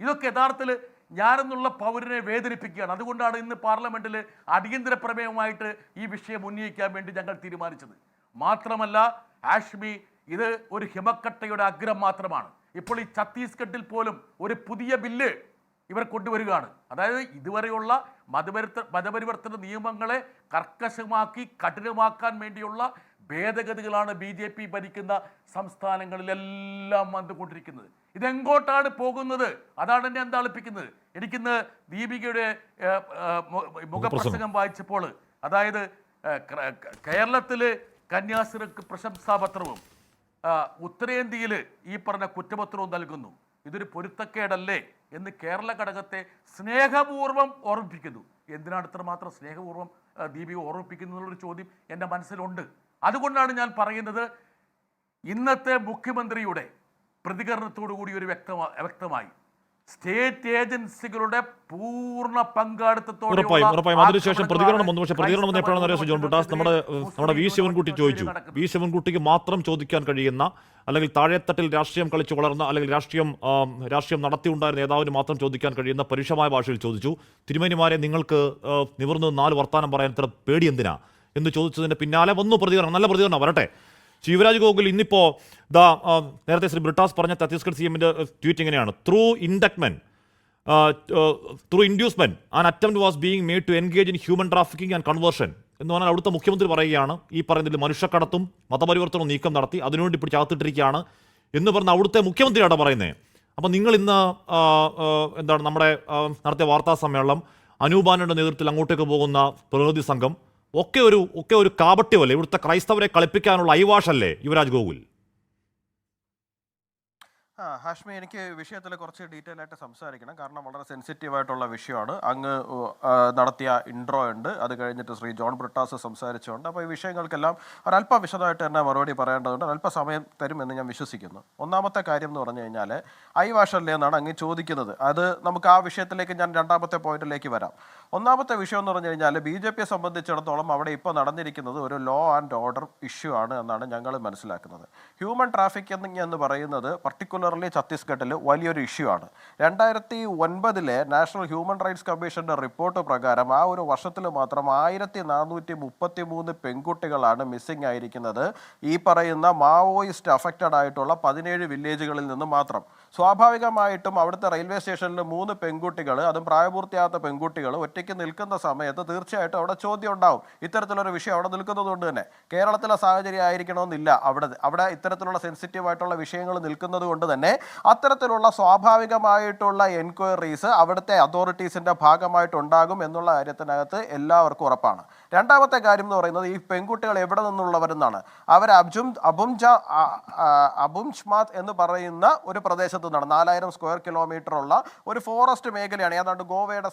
ഇതൊക്കെ യഥാർത്ഥത്തിൽ ഞാനെന്നുള്ള പൗരനെ വേദനിപ്പിക്കുകയാണ്. അതുകൊണ്ടാണ് ഇന്ന് പാർലമെന്റിൽ അടിയന്തര പ്രമേയമായിട്ട് ഈ വിഷയം ഉന്നയിക്കാൻ വേണ്ടി ഞങ്ങൾ തീരുമാനിച്ചത്. മാത്രമല്ല ഹാഷ്മി, ഇത് ഒരു ഹിമക്കട്ടയുടെ അഗ്രം മാത്രമാണ്. ഇപ്പോൾ ഈ ഛത്തീസ്ഗഡിൽ പോലും ഒരു പുതിയ ബില്ല് ഇവർ കൊണ്ടുവരികയാണ്. അതായത് ഇതുവരെയുള്ള മതപരിവർത്തന നിയമങ്ങളെ കർക്കശമാക്കി കഠിനമാക്കാൻ വേണ്ടിയുള്ള ഭേദഗതികളാണ് BJP ഭരിക്കുന്ന സംസ്ഥാനങ്ങളിലെല്ലാം വന്നുകൊണ്ടിരിക്കുന്നത്. ഇതെങ്ങോട്ടാണ് പോകുന്നത്? അതാണ് എന്നെ അന്താളിപ്പിക്കുന്നത്. എനിക്കിന്ന് ദീപികയുടെ മുഖപ്രസംഗം വായിച്ചപ്പോൾ, അതായത് കേരളത്തിൽ കന്യാസ്ത്രീകൾക്ക് പ്രശംസാപത്രവും ഉത്തരേന്ത്യയിൽ ഈ പറഞ്ഞ കുറ്റപത്രവും നൽകുന്നു. ഇതൊരു പൊരുത്തക്കേടല്ലേ എന്ന് കേരള ഘടകത്തെ സ്നേഹപൂർവ്വം ഓർമ്മിപ്പിക്കുന്നു. എന്തിനാണ് ഇത്രമാത്രം സ്നേഹപൂർവ്വം ദീപിക ഓർമ്മിപ്പിക്കുന്നു എന്നുള്ളൊരു ചോദ്യം എൻ്റെ മനസ്സിലുണ്ട്. അതുകൊണ്ടാണ് ഞാൻ പറയുന്നത്, ഇന്നത്തെ മുഖ്യമന്ത്രിയുടെ പ്രതികരണത്തോടു കൂടി ഒരു വ്യക്തമായി സ്റ്റേറ്റ് ഏജൻസികളുടെ പൂർണ്ണ പങ്കാളിത്തത്തോടെ അതിനുശേഷം പ്രതികരണം വന്നു. പക്ഷേ പ്രതികരണം വന്ന് എപ്പോഴാണെന്ന് അറിയാം ജോൺ ബ്രിട്ടാസ്, നമ്മുടെ വി ശിവൻകുട്ടി ചോദിച്ചു. വി ശിവൻകുട്ടിക്ക് മാത്രം ചോദിക്കാൻ കഴിയുന്ന, അല്ലെങ്കിൽ താഴെത്തട്ടിൽ രാഷ്ട്രീയം കളിച്ചു വളർന്ന, അല്ലെങ്കിൽ രാഷ്ട്രീയം നടത്തിയുണ്ടായിരുന്ന നേതാവിന് മാത്രം ചോദിക്കാൻ കഴിയുന്ന പരുഷമായ ഭാഷയിൽ ചോദിച്ചു, തിരുമേനിമാരെ നിങ്ങൾക്ക് നിവർന്ന് 4 വർത്താനം പറയാൻ ഇത്ര പേടി എന്തിനാ എന്ന് ചോദിച്ചതിന് പിന്നാലെ വന്നു പ്രതികരണം. നല്ല പ്രതികരണം വരട്ടെ. ശിവരാജ് ഗോകുൽ ഇന്നിപ്പോൾ നേരത്തെ ശ്രീ ബ്രിട്ടാസ് പറഞ്ഞ ഛത്തീസ്ഗഡ് CMന്റെ ട്വീറ്റ് ഇങ്ങനെയാണ്: through indictment through inducement an attempt was being made to engage in human trafficking and conversion എന്ന് പറഞ്ഞാൽ അവിടുത്തെ മുഖ്യമന്ത്രി പറയുകയാണ് ഈ പറയുന്നതിൽ മനുഷ്യക്കടത്തും മതപരിവർത്തനവും നീക്കം നടത്തി അതിനുവേണ്ടി ഇപ്പോൾ ചാത്തിട്ടിരിക്കുകയാണ് എന്ന് പറഞ്ഞ അവിടുത്തെ മുഖ്യമന്ത്രിയാണ് പറയുന്നത്. അപ്പം നിങ്ങൾ ഇന്ന് എന്താണ് നമ്മുടെ നടത്തിയ വാർത്താ സമ്മേളനം അനൂപാനയുടെ നേതൃത്വത്തിൽ അങ്ങോട്ടേക്ക് പോകുന്ന പ്രതിനിധി സംഘം ഒക്കെ ഒരു കാപട്യമല്ലേ? ഇവിടുത്തെ ക്രൈസ്തവരെ കളിപ്പിക്കാനുള്ള ഐവാഷല്ലേ യുവരാജ് ഗോകുൽ? ഹാഷ്മി, എനിക്ക് വിഷയത്തിൽ കുറച്ച് ഡീറ്റെയിൽ ആയിട്ട് സംസാരിക്കണം. കാരണം വളരെ സെൻസിറ്റീവ് ആയിട്ടുള്ള വിഷയമാണ്. അങ്ങ് നടത്തിയ ഇൻട്രോ ഉണ്ട്, അത് കഴിഞ്ഞിട്ട് ശ്രീ ജോൺ ബ്രിട്ടാസ് സംസാരിച്ചുകൊണ്ട്. അപ്പോൾ ഈ വിഷയങ്ങൾക്കെല്ലാം ഒരല്പം വിശദമായിട്ട് തന്നെ മറുപടി പറയേണ്ടതുണ്ട്. അല്പസമയം തരുമെന്ന് ഞാൻ വിശ്വസിക്കുന്നു. ഒന്നാമത്തെ കാര്യം എന്ന് പറഞ്ഞു കഴിഞ്ഞാൽ ഐവാഷല്ലേ എന്നാണ് അങ്ങ് ചോദിക്കുന്നത്. അത് നമുക്ക് ആ വിഷയത്തിലേക്ക് ഞാൻ രണ്ടാമത്തെ പോയിന്റിലേക്ക് വരാം. ഒന്നാമത്തെ വിഷയം എന്ന് പറഞ്ഞു കഴിഞ്ഞാൽ BJPയെ സംബന്ധിച്ചിടത്തോളം അവിടെ ഇപ്പോൾ നടന്നിരിക്കുന്നത് ഒരു ലോ ആൻഡ് ഓർഡർ ഇഷ്യൂ ആണ് എന്നാണ് ഞങ്ങൾ മനസ്സിലാക്കുന്നത്. ഹ്യൂമൻ ട്രാഫിക്കിംഗ് എന്ന് പറയുന്നത് പർട്ടിക്കുലർലി ഛത്തീസ്ഗഡിൽ വലിയൊരു ഇഷ്യൂ ആണ്. 2009 നാഷണൽ ഹ്യൂമൻ റൈറ്റ്സ് കമ്മീഷന്റെ റിപ്പോർട്ട് പ്രകാരം ആ ഒരു വർഷത്തിൽ മാത്രം 1433 പെൺകുട്ടികളാണ് മിസ്സിംഗ് ആയിരിക്കുന്നത് ഈ പറയുന്ന മാവോയിസ്റ്റ് അഫക്റ്റഡ് ആയിട്ടുള്ള 17 വില്ലേജുകളിൽ നിന്ന് മാത്രം. സ്വാഭാവികമായിട്ടും അവിടുത്തെ റെയിൽവേ സ്റ്റേഷനിൽ 3 പെൺകുട്ടികൾ, അതും പ്രായപൂർത്തിയാത്ത പെൺകുട്ടികൾ ഒറ്റയ്ക്ക് നിൽക്കുന്ന സമയത്ത് തീർച്ചയായിട്ടും അവിടെ ചോദ്യം ഉണ്ടാവും. ഇത്തരത്തിലൊരു വിഷയം അവിടെ നിൽക്കുന്നത് കൊണ്ട് തന്നെ കേരളത്തിലെ സാഹചര്യം ആയിരിക്കണമെന്നില്ല. അവിടെ ഇത്തരത്തിലുള്ള സെൻസിറ്റീവ് ആയിട്ടുള്ള വിഷയങ്ങൾ നിൽക്കുന്നത് കൊണ്ട് തന്നെ അത്തരത്തിലുള്ള സ്വാഭാവികമായിട്ടുള്ള എൻക്വയറീസ് അവിടുത്തെ അതോറിറ്റീസിന്റെ ഭാഗമായിട്ടുണ്ടാകും എന്നുള്ള കാര്യത്തിനകത്ത് എല്ലാവർക്കും ഉറപ്പാണ്. രണ്ടാമത്തെ കാര്യം എന്ന് പറയുന്നത് ഈ പെൺകുട്ടികൾ എവിടെ നിന്നുള്ളവരെന്നാണ്. അവർ അബുംജ്മാത് എന്ന് പറയുന്ന ഒരു പ്രദേശത്ത് നിന്നാണ്. 4000 സ്ക്വയർ കിലോമീറ്റർ ഉള്ള ഒരു ഫോറസ്റ്റ് മേഖലയാണ്. ഏതാണ്ട് ഗോവയുടെ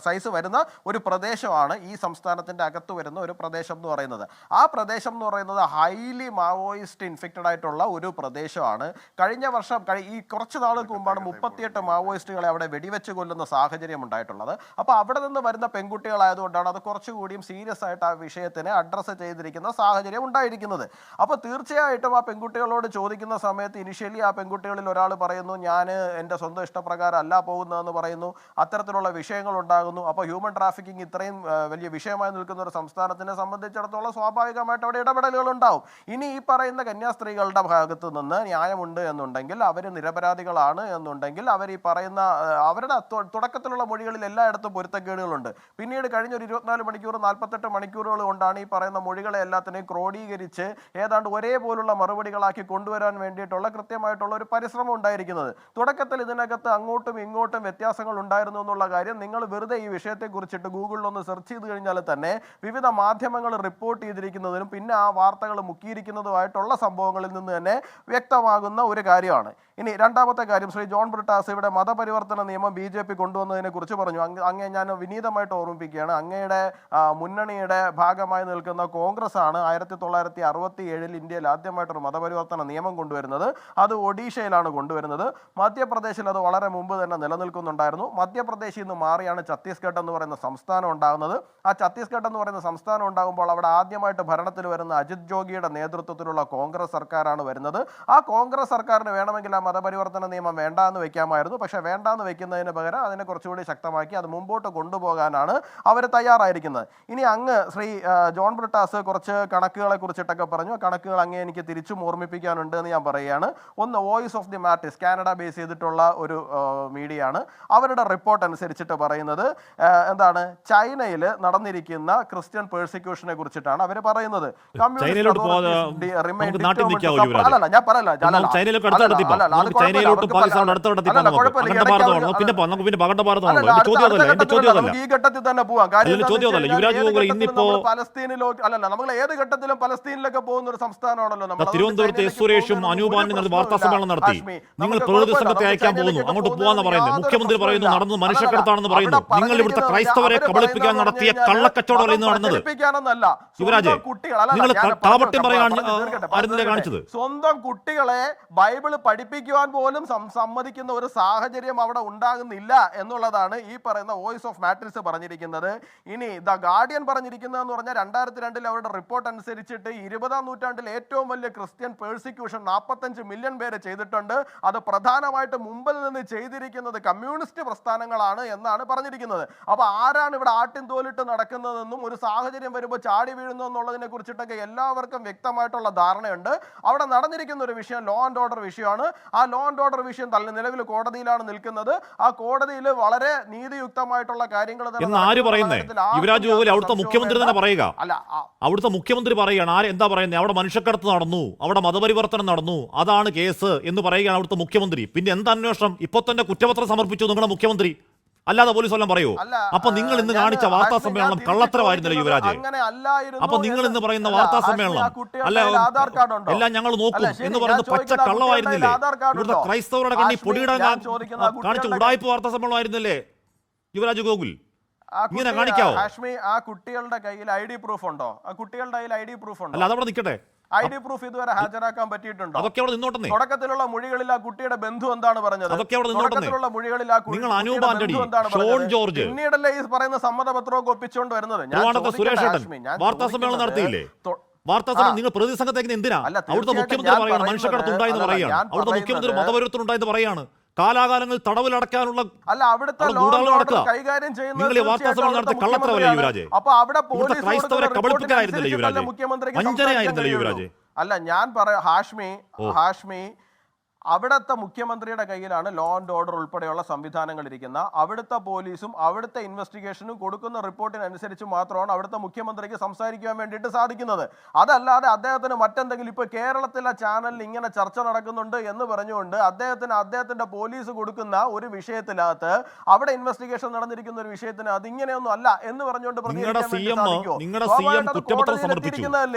സൈസ് വരുന്ന ഒരു പ്രദേശമാണ് ഈ സംസ്ഥാനത്തിന്റെ അകത്ത് വരുന്ന ഒരു പ്രദേശം എന്ന് പറയുന്നത്. ആ പ്രദേശം എന്ന് പറയുന്നത് ഹൈലി മാവോയിസ്റ്റ് ഇൻഫെക്റ്റഡ് ആയിട്ടുള്ള ഒരു പ്രദേശമാണ്. കഴിഞ്ഞ വർഷം ഈ കുറച്ച് നാളുകൾക്ക് മുമ്പാണ് 38 മാവോയിസ്റ്റുകളെ അവിടെ വെടിവെച്ച് കൊല്ലുന്ന സാഹചര്യം ഉണ്ടായിട്ടുള്ളത്. അപ്പോൾ അവിടെ നിന്ന് വരുന്ന പെൺകുട്ടികളായതുകൊണ്ടാണ് അത് കുറച്ചുകൂടിയും സീരിയസ് ആയിട്ട് ആ വിഷയത്തിനെ അഡ്രസ്സ് ചെയ്തിരിക്കുന്ന സാഹചര്യം ഉണ്ടായിരിക്കുന്നത്. അപ്പോൾ തീർച്ചയായിട്ടും ആ പെൺകുട്ടികളോട് ചോദിക്കുന്ന സമയത്ത് ഇനിഷ്യലി ആ പെൺകുട്ടികളിൽ ഒരാൾ പറയുന്നു ഞാൻ എൻ്റെ സ്വന്തം ഇഷ്ടപ്രകാരം അല്ല പോകുന്നതെന്ന് പറയുന്നു. അത്തരത്തിലുള്ള വിഷയങ്ങൾ ഉണ്ടാകുന്നു. അപ്പോൾ ഹ്യൂമൻ ട്രാഫിക്കിംഗ് ഇത്രയും വലിയ വിഷയമായി നിൽക്കുന്ന ഒരു സംസ്ഥാനത്തിനെ സംബന്ധിച്ചിടത്തോളം സ്വാഭാവികമായിട്ട് അവിടെ ഇടപെടലുകൾ ഉണ്ടാവും. ഇനി ഈ പറയുന്ന കന്യാസ്ത്രീകളുടെ ഭാഗത്ത് നിന്ന് ന്യായമുണ്ട് എന്നുണ്ടെങ്കിൽ, അവർ നിരപരാധികളാണ് എന്നുണ്ടെങ്കിൽ, അവർ ഈ പറയുന്ന അവരുടെ തുടക്കത്തിലുള്ള മൊഴികളിൽ എല്ലായിടത്തും പൊരുത്തക്കേടുകളുണ്ട്. പിന്നീട് കഴിഞ്ഞ ഒരു 24 മണിക്കൂർ 48 മണിക്കൂറുകൾ കൊണ്ടാണ് ഈ പറയുന്ന മൊഴികളെ എല്ലാത്തിനെയും ക്രോഡീകരിച്ച് ഏതാണ്ട് ഒരേപോലുള്ള മറുപടികളാക്കി കൊണ്ടുവരാൻ വേണ്ടിയിട്ടുള്ള കൃത്യമായിട്ടുള്ള ഒരു പരിശ്രമം ഉണ്ടായിരിക്കുന്നത്. തുടക്കത്തിൽ ഇതിനകത്ത് അങ്ങോട്ടും ഇങ്ങോട്ടും വ്യത്യാസങ്ങൾ ഉണ്ടായിരുന്നു എന്നുള്ള കാര്യം നിങ്ങൾ വെറുതെ ഈ വിഷയത്തെക്കുറിച്ചിട്ട് ഗൂഗിളിലൊന്ന് സെർച്ച് ചെയ്ത് കഴിഞ്ഞാൽ തന്നെ വിവിധ മാധ്യമങ്ങൾ റിപ്പോർട്ട് ചെയ്തിരിക്കുന്നതിനും പിന്നെ ആ വാർത്തകൾ മുക്കിയിരിക്കുന്നതുമായിട്ടുള്ള സംഭവങ്ങളിൽ നിന്ന് തന്നെ വ്യക്തമാകുന്ന ഒരു കാര്യമാണ്. ഇനി രണ്ടാമത്തെ കാര്യം, ശ്രീ ജോൺ ബ്രിട്ടാസ് ഇവിടെ മതപരിവർത്തന നിയമം BJP കൊണ്ടുവന്നതിനെ കുറിച്ച് പറഞ്ഞു. അങ്ങേ ഞാൻ വിനീതമായിട്ട് ഓർമ്മിപ്പിക്കുകയാണ്. അങ്ങയുടെ മുന്നണിയുടെ ഭാഗമായി നിൽക്കുന്ന കോൺഗ്രസ് ആണ് 1967 ഇന്ത്യയിൽ ആദ്യമായിട്ടൊരു മതപരിവർത്തന നിയമം കൊണ്ടുവരുന്നത്. അത് ഒഡീഷയിലാണ് കൊണ്ടുവരുന്നത്. മധ്യപ്രദേശിൽ അത് വളരെ മുമ്പ് തന്നെ നിലനിൽക്കുന്നുണ്ടായിരുന്നു. മധ്യപ്രദേശിൽ നിന്ന് മാറിയാണ് ഛത്തീസ്ഗഡ് എന്ന് പറയുന്ന സംസ്ഥാനം ഉണ്ടാകുന്നത്. ആ ഛത്തീസ്ഗഡ് എന്ന് പറയുന്ന സംസ്ഥാനം ഉണ്ടാകുമ്പോൾ അവിടെ ആദ്യമായിട്ട് ഭരണത്തിൽ വരുന്ന അജിത് ജോഗിയുടെ നേതൃത്വത്തിലുള്ള കോൺഗ്രസ് സർക്കാരാണ് വരുന്നത്. ആ കോൺഗ്രസ് സർക്കാരിന് വേണമെങ്കിൽ ആ മതപരിവർത്തന നിയമം വേണ്ടാന്ന് വെക്കാമായിരുന്നു. പക്ഷേ വേണ്ടാന്ന് വെക്കുന്നതിന് പകരം അതിനെ കുറച്ചുകൂടി ശക്തമാക്കി അത് മുമ്പോട്ട് കൊണ്ടുപോകാനാണ് അവർ തയ്യാറായിരിക്കുന്നത്. ഇനി അങ്ങ് ശ്രീ ജോൺ ബ്രിട്ടാസ് കുറച്ച് കണക്കുകളെ കുറിച്ചിട്ടൊക്കെ പറഞ്ഞു. കണക്കുകൾ അങ്ങേ എനിക്ക് തിരിച്ചും ഓർമ്മിപ്പിക്കാനുണ്ട് എന്ന് ഞാൻ പറയുകയാണ്. ഒന്ന്, voice of the മാർട്ടിസ്, Canada base ചെയ്തിട്ടുള്ള ഒരു മീഡിയ ആണ്. അവരുടെ റിപ്പോർട്ട് അനുസരിച്ചിട്ട് പറയുന്നത് എന്താണ്, ചൈനയിൽ നടന്നിരിക്കുന്ന ക്രിസ്ത്യൻ പേഴ്സിക്യൂഷനെ കുറിച്ചിട്ടാണ് അവർ പറയുന്നത്. ഈ ഘട്ടത്തിൽ തന്നെ പോവാം. പലസ്തീനിലോ അല്ലല്ല, നമ്മൾ ഏത് ഘട്ടത്തിലും പലസ്തീനിലൊക്കെ പോകുന്ന ഒരു സംസ്ഥാനമാണല്ലോ നമ്മൾ. തിരുവനന്തപുരത്ത് സുരേഷും അനൂപാനും വാർത്താ സമ്മേളനം നടത്തി. നിങ്ങൾ പ്രതിനിധി സംഘത്തെ അയക്കാൻ പോകുന്നു, അങ്ങോട്ട് പോവാന്ന് പറയുന്നത്. മുഖ്യമന്ത്രി പറയുന്നു നടന്നത് മനുഷ്യക്കടത്താണെന്ന് പറയുന്നു. നിങ്ങൾ ഇവിടുത്തെ ക്രൈസ്തവരെ കബളിപ്പിക്കാൻ നടത്തിയ കള്ളക്കച്ചവടം ഇന്ന് നടന്നത്. യുവരാജ്, നിങ്ങൾ കാപട്യം പറയാൻ കാണിച്ചത്. സ്വന്തം കുട്ടികളെ ബൈബിള് പഠിപ്പിക്കുവാൻ പോലും സമ്മതിക്കുന്ന ഒരു സാഹചര്യം അവിടെ ഉണ്ടാകുന്നില്ല എന്നുള്ളതാണ് ഈ പറയുന്ന വോയിസ് ഓഫ് മാട്രിക്സ് പറഞ്ഞിരിക്കുന്നത്. ഇനി ദ ഗാർഡിയൻ പറഞ്ഞിരിക്കുന്നതെന്ന് പറഞ്ഞാൽ 2002 അവരുടെ റിപ്പോർട്ട് അനുസരിച്ചിട്ട് 20ാം നൂറ്റാണ്ടിൽ ഏറ്റവും വലിയ ക്രിസ്ത്യൻ പേഴ്സിക്യൂഷൻ 45 മില്യൺ പേര് ചെയ്തിട്ടുണ്ട്. അത് പ്രധാനമായിട്ട് മുമ്പിൽ നിന്ന് ചെയ്തിരിക്കുന്നത് കമ്മ്യൂണിസ്റ്റ് പ്രസ്ഥാനങ്ങളാണ് എന്നാണ് പറഞ്ഞിരിക്കുന്നത്. അപ്പോൾ ആരാണ് ഇവിടെ ആട്ടിൻ തോലിട്ട് നടക്കുന്നതെന്നും ഒരു സാഹചര്യം വരുമ്പോൾ ചാടി വീഴുന്നു എന്നുള്ളതിനെ കുറിച്ചിട്ടൊക്കെ എല്ലാവർക്കും വ്യക്തമായിട്ടുള്ള ധാരണയുണ്ട്. അവിടെ നടന്നിരിക്കുന്ന ഒരു വിഷയം ലോ ആൻഡ് ഓർഡർ വിഷയമാണ്. ആ ലോ ആൻഡ് ഓർഡർ വിഷയം നിലവിൽ കോടതിയിലാണ് നിൽക്കുന്നത്. ആ കോടതിയിൽ വളരെ നീതിയുക്തമായിട്ടുള്ള കാര്യങ്ങൾ അവിടുത്തെ മുഖ്യമന്ത്രി തന്നെ പറയുക. അവിടുത്തെ മുഖ്യമന്ത്രി പറയുകയാണ് എന്താ പറയുന്നത്, അവിടെ മനുഷ്യക്കടത്ത് നടന്നു, അവിടെ മതപരിവർത്തനം നടന്നു, അതാണ് കേസ് എന്ന് പറയുകയാണ് അവിടുത്തെ മുഖ്യമന്ത്രി. പിന്നെ എന്താ അന്വേഷണം? ഇപ്പൊ തന്നെ കുറ്റപത്രം സമർപ്പിച്ചു നിങ്ങളുടെ മുഖ്യമന്ത്രി, അല്ലാതെ പോലീസ് വല്ലതും പറയൂ? അപ്പൊ നിങ്ങൾ ഇന്ന് കാണിച്ച വാർത്താ സമ്മേളനം കള്ളത്തരമായിരുന്നില്ല യുവരാജ്? അപ്പൊ നിങ്ങൾ ഇന്ന് പറയുന്ന വാർത്താ സമ്മേളനം എല്ലാം ഞങ്ങൾ നോക്കും എന്ന് പറയുന്നത് പച്ച കള്ളമായിരുന്നില്ലേ? ഇവിടുത്തെ ക്രൈസ്തവരുടെ കണ്ണി പൊടിയിടാൻ കാണിച്ച ഉടായ്പ വാർത്താ സമ്മേളനമായിരുന്നില്ലേ യുവരാജ് ഗോകുൽ? ഇങ്ങനെ കാണിക്കാവോ? ആ കുട്ടികളുടെ കയ്യിൽ ID പ്രൂഫ് ഉണ്ടോ? ആ കുട്ടികളുടെ കയ്യിൽ ID പ്രൂഫ് ഉണ്ടോ? അല്ല, അതവിടെ നിൽക്കട്ടെ. ID പ്രൂഫ് ഇതുവരെ ഹാജരാക്കാൻ പറ്റിയിട്ടുണ്ടോ? അതൊക്കെ അവിടെ നിന്നോട്ടെ. തുടക്കത്തിലുള്ള മൊഴികളിൽ ആ കുട്ടിയുടെ ബന്ധു എന്താണ് പറഞ്ഞത്? അതൊക്കെ അവിടെ നിന്നോട്ടെ. മൊഴികളിൽ ആ നിങ്ങൾ അനൂപ് ആന്റണി, ഷോൺ ജോർജ്, പിന്നീടല്ലേ ഈ പറയുന്ന സമ്മതപത്രമൊക്കെ ഒപ്പിച്ചുകൊണ്ട് വരുന്നത്. സുരേഷ് വാർത്താ സമ്മേളനം നടത്തിയില്ലേ? വാർത്താ സമ്മേളനം നിങ്ങൾ പ്രതിസംഘത്തേക്ക് എന്തിനാ? അവിടുത്തെ മുഖ്യമന്ത്രി പറയാണ് മനുഷ്യക്കടത്ത് ഉണ്ടായെന്ന് പറയാണ്. അവിടുത്തെ മുഖ്യമന്ത്രി മതപരിവർത്തനം ഉണ്ടായെന്ന് പറയാണ്. കാലാകാലങ്ങൾ തടവിലടക്കാനുള്ള കൈകാര്യം നിങ്ങൾ വാർത്താ സമ്മേളനം നടത്തിയ കള്ളത്തരവല്ലേ യുവരാജ്? ഇവിടുത്തെ ക്രൈസ്തവരെ കബളിപ്പിക്കാനായിരുന്നില്ലേ യുവരാജ്? വഞ്ചനയായിരുന്നില്ലേ യുവരാജ്? അല്ല, ഞാൻ പറയാം ഹാഷ്മി, അവിടുത്തെ മുഖ്യമന്ത്രിയുടെ കയ്യിലാണ് ലോ ആൻഡ് ഓർഡർ ഉൾപ്പെടെയുള്ള സംവിധാനങ്ങൾ ഇരിക്കുന്ന. അവിടുത്തെ പോലീസും അവിടുത്തെ ഇൻവെസ്റ്റിഗേഷനും കൊടുക്കുന്ന റിപ്പോർട്ടിനനുസരിച്ച് മാത്രമാണ് അവിടുത്തെ മുഖ്യമന്ത്രിക്ക് സംസാരിക്കാൻ വേണ്ടിയിട്ട് സാധിക്കുന്നത്. അതല്ലാതെ അദ്ദേഹത്തിന് മറ്റെന്തെങ്കിലും ഇപ്പോൾ കേരളത്തിലെ ചാനലിൽ ഇങ്ങനെ ചർച്ച നടക്കുന്നുണ്ട് എന്ന് പറഞ്ഞുകൊണ്ട് അദ്ദേഹത്തിന്റെ പോലീസ് കൊടുക്കുന്ന ഒരു വിഷയത്തിനകത്ത്, അവിടെ ഇൻവെസ്റ്റിഗേഷൻ നടന്നിരിക്കുന്ന ഒരു വിഷയത്തിന് അത് ഇങ്ങനെയൊന്നും അല്ല എന്ന് പറഞ്ഞുകൊണ്ട് നിങ്ങളുടെ CM കുറ്റപത്രം സമർപ്പിച്ചു.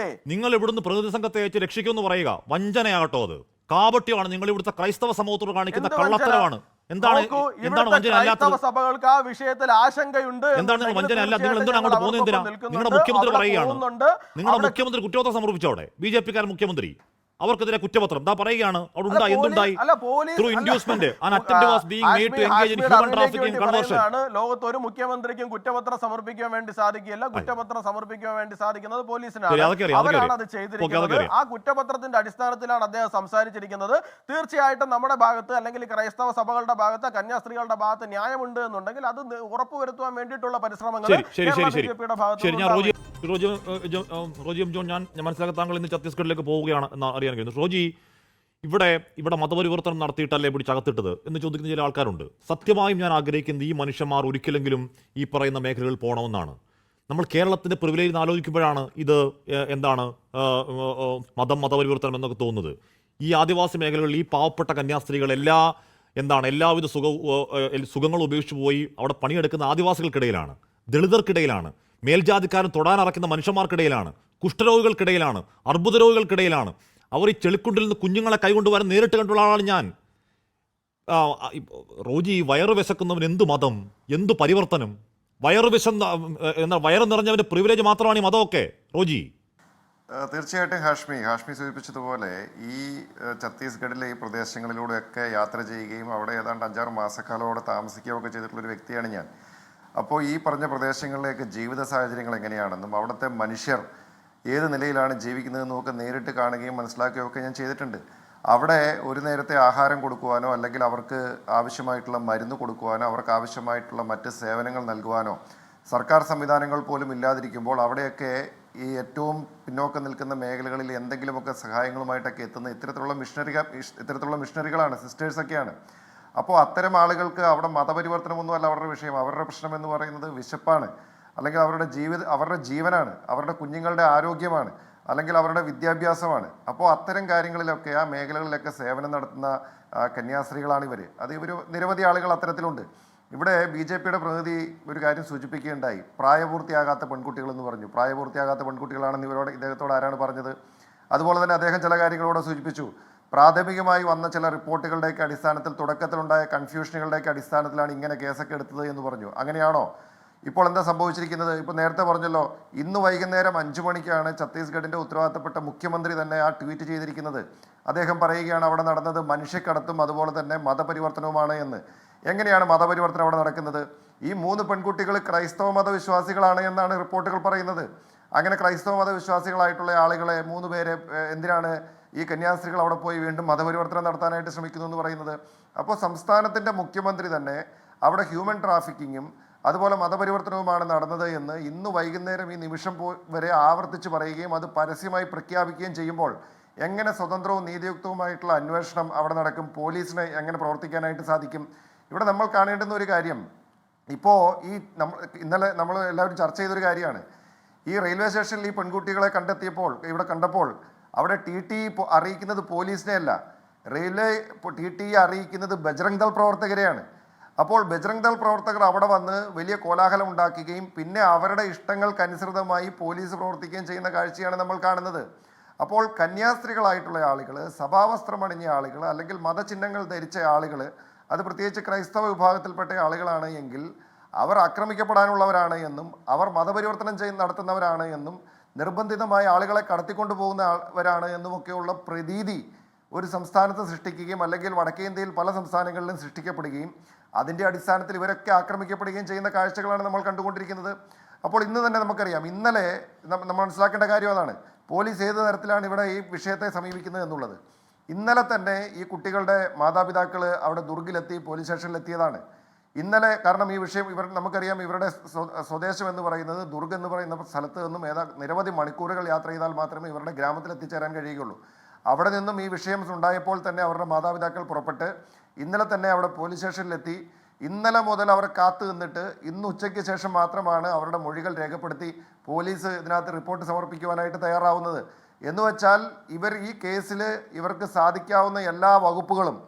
നിങ്ങൾ ഇവിടുന്ന് പ്രതിനിധി സംഘത്തെ അയച്ച് രക്ഷിക്കുമെന്ന് പറയുക വഞ്ചനയാകട്ടോ? അത് കാപട്യമാണ്. നിങ്ങൾ ഇവിടുത്തെ ക്രൈസ്തവ സമൂഹത്തോട് കാണിക്കുന്ന കള്ളത്തരമാണ്. എന്താണ് വഞ്ചന അല്ലാത്തത്? സഭകൾക്ക് ആ വിഷയത്തിൽ ആശങ്കയുണ്ട്. എന്താണ് നിങ്ങൾ വഞ്ചന അല്ല? നിങ്ങൾ എന്താണ് അങ്ങോട്ട് പോകുന്നത്? എന്തിനാ? നിങ്ങളുടെ മുഖ്യമന്ത്രി പറയുകയാണ്, നിങ്ങളുടെ മുഖ്യമന്ത്രി കുറ്റപത്രം സമർപ്പിച്ചോ? അവിടെ BJP-കാരൻ മുഖ്യമന്ത്രി അവർക്കെതിരെ കുറ്റപത്രം പറയുകയാണ്. അവിടെ ഉണ്ടായി, എന്തുണ്ടായി? ലോകത്ത് ഒരു മുഖ്യമന്ത്രിക്കും കുറ്റപത്രം സമർപ്പിക്കാൻ വേണ്ടി സാധിക്കില്ല. കുറ്റപത്രം സമർപ്പിക്കാൻ വേണ്ടി സാധിക്കുന്നത് പോലീസിനാണ്. അവരാണ് അത് ചെയ്തിരിക്കുന്നത്. ആ കുറ്റപത്രത്തിന്റെ അടിസ്ഥാനത്തിലാണ് അദ്ദേഹം സംസാരിച്ചിരിക്കുന്നത്. തീർച്ചയായിട്ടും നമ്മുടെ ഭാഗത്ത്, അല്ലെങ്കിൽ ക്രൈസ്തവ സഭകളുടെ ഭാഗത്ത്, കന്യാസ്ത്രീകളുടെ ഭാഗത്ത് ന്യായമുണ്ട് എന്നുണ്ടെങ്കിൽ അത് ഉറപ്പുവരുത്തുവാൻ വേണ്ടിയിട്ടുള്ള പരിശ്രമങ്ങൾ BJP-യുടെ ഭാഗത്ത്. ഞാൻ മനസ്സിലാക്കാൻ താങ്കൾ ഇന്ന് ഛത്തീസ്ഗഡിലേക്ക് പോവുകയാണ് എന്ന് അറിയാൻ കഴിയുന്നു. റോജി, ഇവിടെ മതപരിവർത്തനം നടത്തിയിട്ടല്ലേ പിടിച്ചകത്തിട്ടത് എന്ന് ചോദിക്കുന്ന ചില ആൾക്കാരുണ്ട്. സത്യമായും ഞാൻ ആഗ്രഹിക്കുന്നത് ഈ മനുഷ്യന്മാർ ഒരിക്കലെങ്കിലും ഈ പറയുന്ന മേഖലകളിൽ പോകണമെന്നാണ്. നമ്മൾ കേരളത്തിൻ്റെ പ്രിവിലേജ് ആലോചിക്കുമ്പോഴാണ് ഇത് എന്താണ് മതപരിവർത്തനം എന്നൊക്കെ തോന്നുന്നത്. ഈ ആദിവാസി മേഖലകളിൽ ഈ പാവപ്പെട്ട കന്യാസ്ത്രീകൾ എല്ലാവിധ സുഖങ്ങളും ഉപേക്ഷിച്ച് പോയി അവിടെ പണിയെടുക്കുന്ന ആദിവാസികൾക്കിടയിലാണ്, ദളിതർക്കിടയിലാണ്, മേൽജാതിക്കാരൻ തൊടാനിറക്കുന്ന മനുഷ്യന്മാർക്കിടയിലാണ്, കുഷ്ഠരോഗികൾക്കിടയിലാണ്, അർബുദ രോഗികൾക്കിടയിലാണ്. അവർ ഈ ചെളിക്കുണ്ടിൽ നിന്ന് കുഞ്ഞുങ്ങളെ കൈകൊണ്ടുവരാൻ നേരിട്ട് കണ്ടുള്ള ആളാണ് ഞാൻ. റോജി, വയറ് വിശക്കുന്നവൻ എന്തു മതം, എന്തു പരിവർത്തനം? വയറ് നിറഞ്ഞവൻ്റെ പ്രിവിലേജ് മാത്രമാണ് ഈ മതമൊക്കെ. റോജി, തീർച്ചയായിട്ടും ഹാഷ്മി സൂചിപ്പിച്ചതുപോലെ ഈ ഛത്തീസ്ഗഡിലെ ഈ പ്രദേശങ്ങളിലൂടെയൊക്കെ യാത്ര ചെയ്യുകയും അവിടെ ഏതാണ്ട് 5-6 മാസക്കാലം അവിടെ താമസിക്കുകയൊക്കെ ചെയ്തിട്ടുള്ളൊരു വ്യക്തിയാണ് ഞാൻ. അപ്പോൾ ഈ പറഞ്ഞ പ്രദേശങ്ങളിലേക്ക് ജീവിത സാഹചര്യങ്ങൾ എങ്ങനെയാണെന്നും അവിടുത്തെ മനുഷ്യർ ഏത് നിലയിലാണ് ജീവിക്കുന്നതെന്നും ഒക്കെ നേരിട്ട് കാണുകയും മനസ്സിലാക്കുകയൊക്കെ ഞാൻ ചെയ്തിട്ടുണ്ട്. അവിടെ ഒരു നേരത്തെ ആഹാരം കൊടുക്കുവാനോ അല്ലെങ്കിൽ അവർക്ക് ആവശ്യമായിട്ടുള്ള മരുന്ന് കൊടുക്കുവാനോ അവർക്ക് ആവശ്യമായിട്ടുള്ള മറ്റ് സേവനങ്ങൾ നൽകുവാനോ സർക്കാർ സംവിധാനങ്ങൾ പോലും ഇല്ലാതിരിക്കുമ്പോൾ അവിടെയൊക്കെ ഈ ഏറ്റവും പിന്നോക്കം നിൽക്കുന്ന മേഖലകളിൽ എന്തെങ്കിലുമൊക്കെ സഹായങ്ങളുമായിട്ടൊക്കെ എത്തുന്ന ഇത്തരത്തിലുള്ള മിഷണറികളാണ്, സിസ്റ്റേഴ്സൊക്കെയാണ്. അപ്പോൾ അത്തരം ആളുകൾക്ക് അവിടെ മതപരിവർത്തനമൊന്നും അല്ല അവരുടെ വിഷയം. അവരുടെ പ്രശ്നം എന്ന് പറയുന്നത് വിശപ്പാണ്, അല്ലെങ്കിൽ അവരുടെ ജീവനാണ്, അവരുടെ കുഞ്ഞുങ്ങളുടെ ആരോഗ്യമാണ്, അല്ലെങ്കിൽ അവരുടെ വിദ്യാഭ്യാസമാണ്. അപ്പോൾ അത്തരം കാര്യങ്ങളിലൊക്കെ ആ മേഖലകളിലൊക്കെ സേവനം നടത്തുന്ന കന്യാസ്ത്രീകളാണ് ഇവർ. നിരവധി ആളുകൾ അത്തരത്തിലുണ്ട്. ഇവിടെ BJP-യുടെ പ്രതിനിധി ഒരു കാര്യം സൂചിപ്പിക്കുകയുണ്ടായി, പ്രായപൂർത്തിയാകാത്ത പെൺകുട്ടികളെന്ന് പറഞ്ഞു. പ്രായപൂർത്തിയാകാത്ത പെൺകുട്ടികളാണെന്ന് ഇദ്ദേഹത്തോട് ആരാണ് പറഞ്ഞത്? അതുപോലെ തന്നെ അദ്ദേഹം ചില കാര്യങ്ങളോട് സൂചിപ്പിച്ചു. പ്രാഥമികമായി വന്ന ചില റിപ്പോർട്ടുകളുടെയൊക്കെ അടിസ്ഥാനത്തിൽ, തുടക്കത്തിലുണ്ടായ കൺഫ്യൂഷനുകളുടെയൊക്കെ അടിസ്ഥാനത്തിലാണ് ഇങ്ങനെ കേസൊക്കെ എടുത്തത് എന്ന് പറഞ്ഞു. അങ്ങനെയാണോ? ഇപ്പോൾ എന്താ സംഭവിച്ചിരിക്കുന്നത്? ഇപ്പോൾ നേരത്തെ പറഞ്ഞല്ലോ, ഇന്ന് വൈകുന്നേരം 5 മണിക്കാണ് ഛത്തീസ്ഗഡിൻ്റെ ഉത്തരവാദിത്തപ്പെട്ട മുഖ്യമന്ത്രി തന്നെ ആ ട്വീറ്റ് ചെയ്തിരിക്കുന്നത്. അദ്ദേഹം പറയുകയാണ് അവിടെ നടന്നത് മനുഷ്യക്കടത്തും അതുപോലെ തന്നെ മതപരിവർത്തനവുമാണ് എന്ന്. എങ്ങനെയാണ് മതപരിവർത്തനം അവിടെ നടക്കുന്നത്? ഈ 3 പെൺകുട്ടികൾ ക്രൈസ്തവ മതവിശ്വാസികളാണ് എന്നാണ് റിപ്പോർട്ടുകൾ പറയുന്നത്. അങ്ങനെ ക്രൈസ്തവ മതവിശ്വാസികളായിട്ടുള്ള ആളുകളെ 3 പേരെ എന്തിനാണ് ഈ കന്യാസ്ത്രീകൾ അവിടെ പോയി വീണ്ടും മതപരിവർത്തനം നടത്താനായിട്ട് ശ്രമിക്കുന്നു എന്ന് പറയുന്നത്? അപ്പോൾ സംസ്ഥാനത്തിൻ്റെ മുഖ്യമന്ത്രി തന്നെ അവിടെ ഹ്യൂമൻ ട്രാഫിക്കിങ്ങും അതുപോലെ മതപരിവർത്തനവുമാണ് നടന്നത് എന്ന് ഇന്ന് വൈകുന്നേരം ഈ നിമിഷം വരെ ആവർത്തിച്ച് പറയുകയും അത് പരസ്യമായി പ്രഖ്യാപിക്കുകയും ചെയ്യുമ്പോൾ എങ്ങനെ സ്വതന്ത്രവും നീതിയുക്തവുമായിട്ടുള്ള അന്വേഷണം അവിടെ നടക്കും? പോലീസിന് എങ്ങനെ പ്രവർത്തിക്കാനായിട്ട് സാധിക്കും? ഇവിടെ നമ്മൾ കാണേണ്ടുന്ന ഒരു കാര്യം, ഇപ്പോൾ ഈ ഇന്നലെ നമ്മൾ എല്ലാവരും ചർച്ച ചെയ്തൊരു കാര്യമാണ്, ഈ റെയിൽവേ സ്റ്റേഷനിൽ ഈ പെൺകുട്ടികളെ കണ്ടപ്പോൾ അവിടെ TTE അറിയിക്കുന്നത് പോലീസിനെ അല്ല, TTE അറിയിക്കുന്നത് ബജ്രംഗ് ദൾ പ്രവർത്തകരെയാണ്. അപ്പോൾ ബജ്രംഗ് ദൾ പ്രവർത്തകർ അവിടെ വന്ന് വലിയ കോലാഹലം ഉണ്ടാക്കുകയും പിന്നെ അവരുടെ ഇഷ്ടങ്ങൾക്കനുസൃതമായി പോലീസ് പ്രവർത്തിക്കുകയും ചെയ്യുന്ന കാഴ്ചയാണ് നമ്മൾ കാണുന്നത്. അപ്പോൾ കന്യാസ്ത്രീകളായിട്ടുള്ള ആളുകൾ, സഭാവസ്ത്രമണിഞ്ഞ ആളുകൾ, അല്ലെങ്കിൽ മതചിഹ്നങ്ങൾ ധരിച്ച ആളുകൾ, അത് പ്രത്യേകിച്ച് ക്രൈസ്തവ വിഭാഗത്തിൽപ്പെട്ട ആളുകളാണ് എങ്കിൽ അവർ ആക്രമിക്കപ്പെടാനുള്ളവരാണ് എന്നും അവർ മതപരിവർത്തനം നടത്തുന്നവരാണ് എന്നും നിർബന്ധിതമായ ആളുകളെ കടത്തിക്കൊണ്ടു പോകുന്നവരാണ് എന്നുമൊക്കെയുള്ള പ്രതീതി ഒരു സംസ്ഥാനത്ത് സൃഷ്ടിക്കുകയും അല്ലെങ്കിൽ വടക്കേ ഇന്ത്യയിൽ പല സംസ്ഥാനങ്ങളിലും സൃഷ്ടിക്കപ്പെടുകയും അതിൻ്റെ അടിസ്ഥാനത്തിൽ ഇവരൊക്കെ ആക്രമിക്കപ്പെടുകയും ചെയ്യുന്ന കാഴ്ചകളാണ് നമ്മൾ കണ്ടുകൊണ്ടിരിക്കുന്നത്. അപ്പോൾ ഇന്ന് തന്നെ നമുക്കറിയാം, ഇന്നലെ നമ്മൾ മനസ്സിലാക്കേണ്ട കാര്യം അതാണ്, പോലീസ് ഏത് തരത്തിലാണ് ഇവിടെ ഈ വിഷയത്തെ സമീപിക്കുന്നത് എന്നുള്ളത്. ഇന്നലെ തന്നെ ഈ കുട്ടികളുടെ മാതാപിതാക്കൾ അവിടെ ദുർഗിലെത്തി, പോലീസ് സ്റ്റേഷനിലെത്തിയതാണ് ഇന്നലെ. കാരണം ഈ വിഷയം നമുക്കറിയാം, ഇവരുടെ സ്വദേശം എന്ന് പറയുന്നത് ദുർഗ് എന്ന് പറയുന്ന സ്ഥലത്ത് നിന്നും നിരവധി മണിക്കൂറുകൾ യാത്ര ചെയ്താൽ മാത്രമേ ഇവരുടെ ഗ്രാമത്തിൽ എത്തിച്ചേരാൻ കഴിയുകയുള്ളൂ. അവിടെ നിന്നും ഈ വിഷയം ഉണ്ടായപ്പോൾ തന്നെ അവരുടെ മാതാപിതാക്കൾ പുറപ്പെട്ട് ഇന്നലെ തന്നെ അവിടെ പോലീസ് സ്റ്റേഷനിലെത്തി. ഇന്നലെ മുതൽ അവർ കാത്തു നിന്നിട്ട് ഇന്ന് ഉച്ചയ്ക്ക് ശേഷം മാത്രമാണ് അവരുടെ മൊഴികൾ രേഖപ്പെടുത്തി പോലീസ് ഇതിനകത്ത് റിപ്പോർട്ട് സമർപ്പിക്കുവാനായിട്ട് തയ്യാറാവുന്നത്. എന്ന് വെച്ചാൽ ഈ കേസിൽ ഇവർക്ക് സാധിക്കാവുന്ന എല്ലാ വകുപ്പുകളും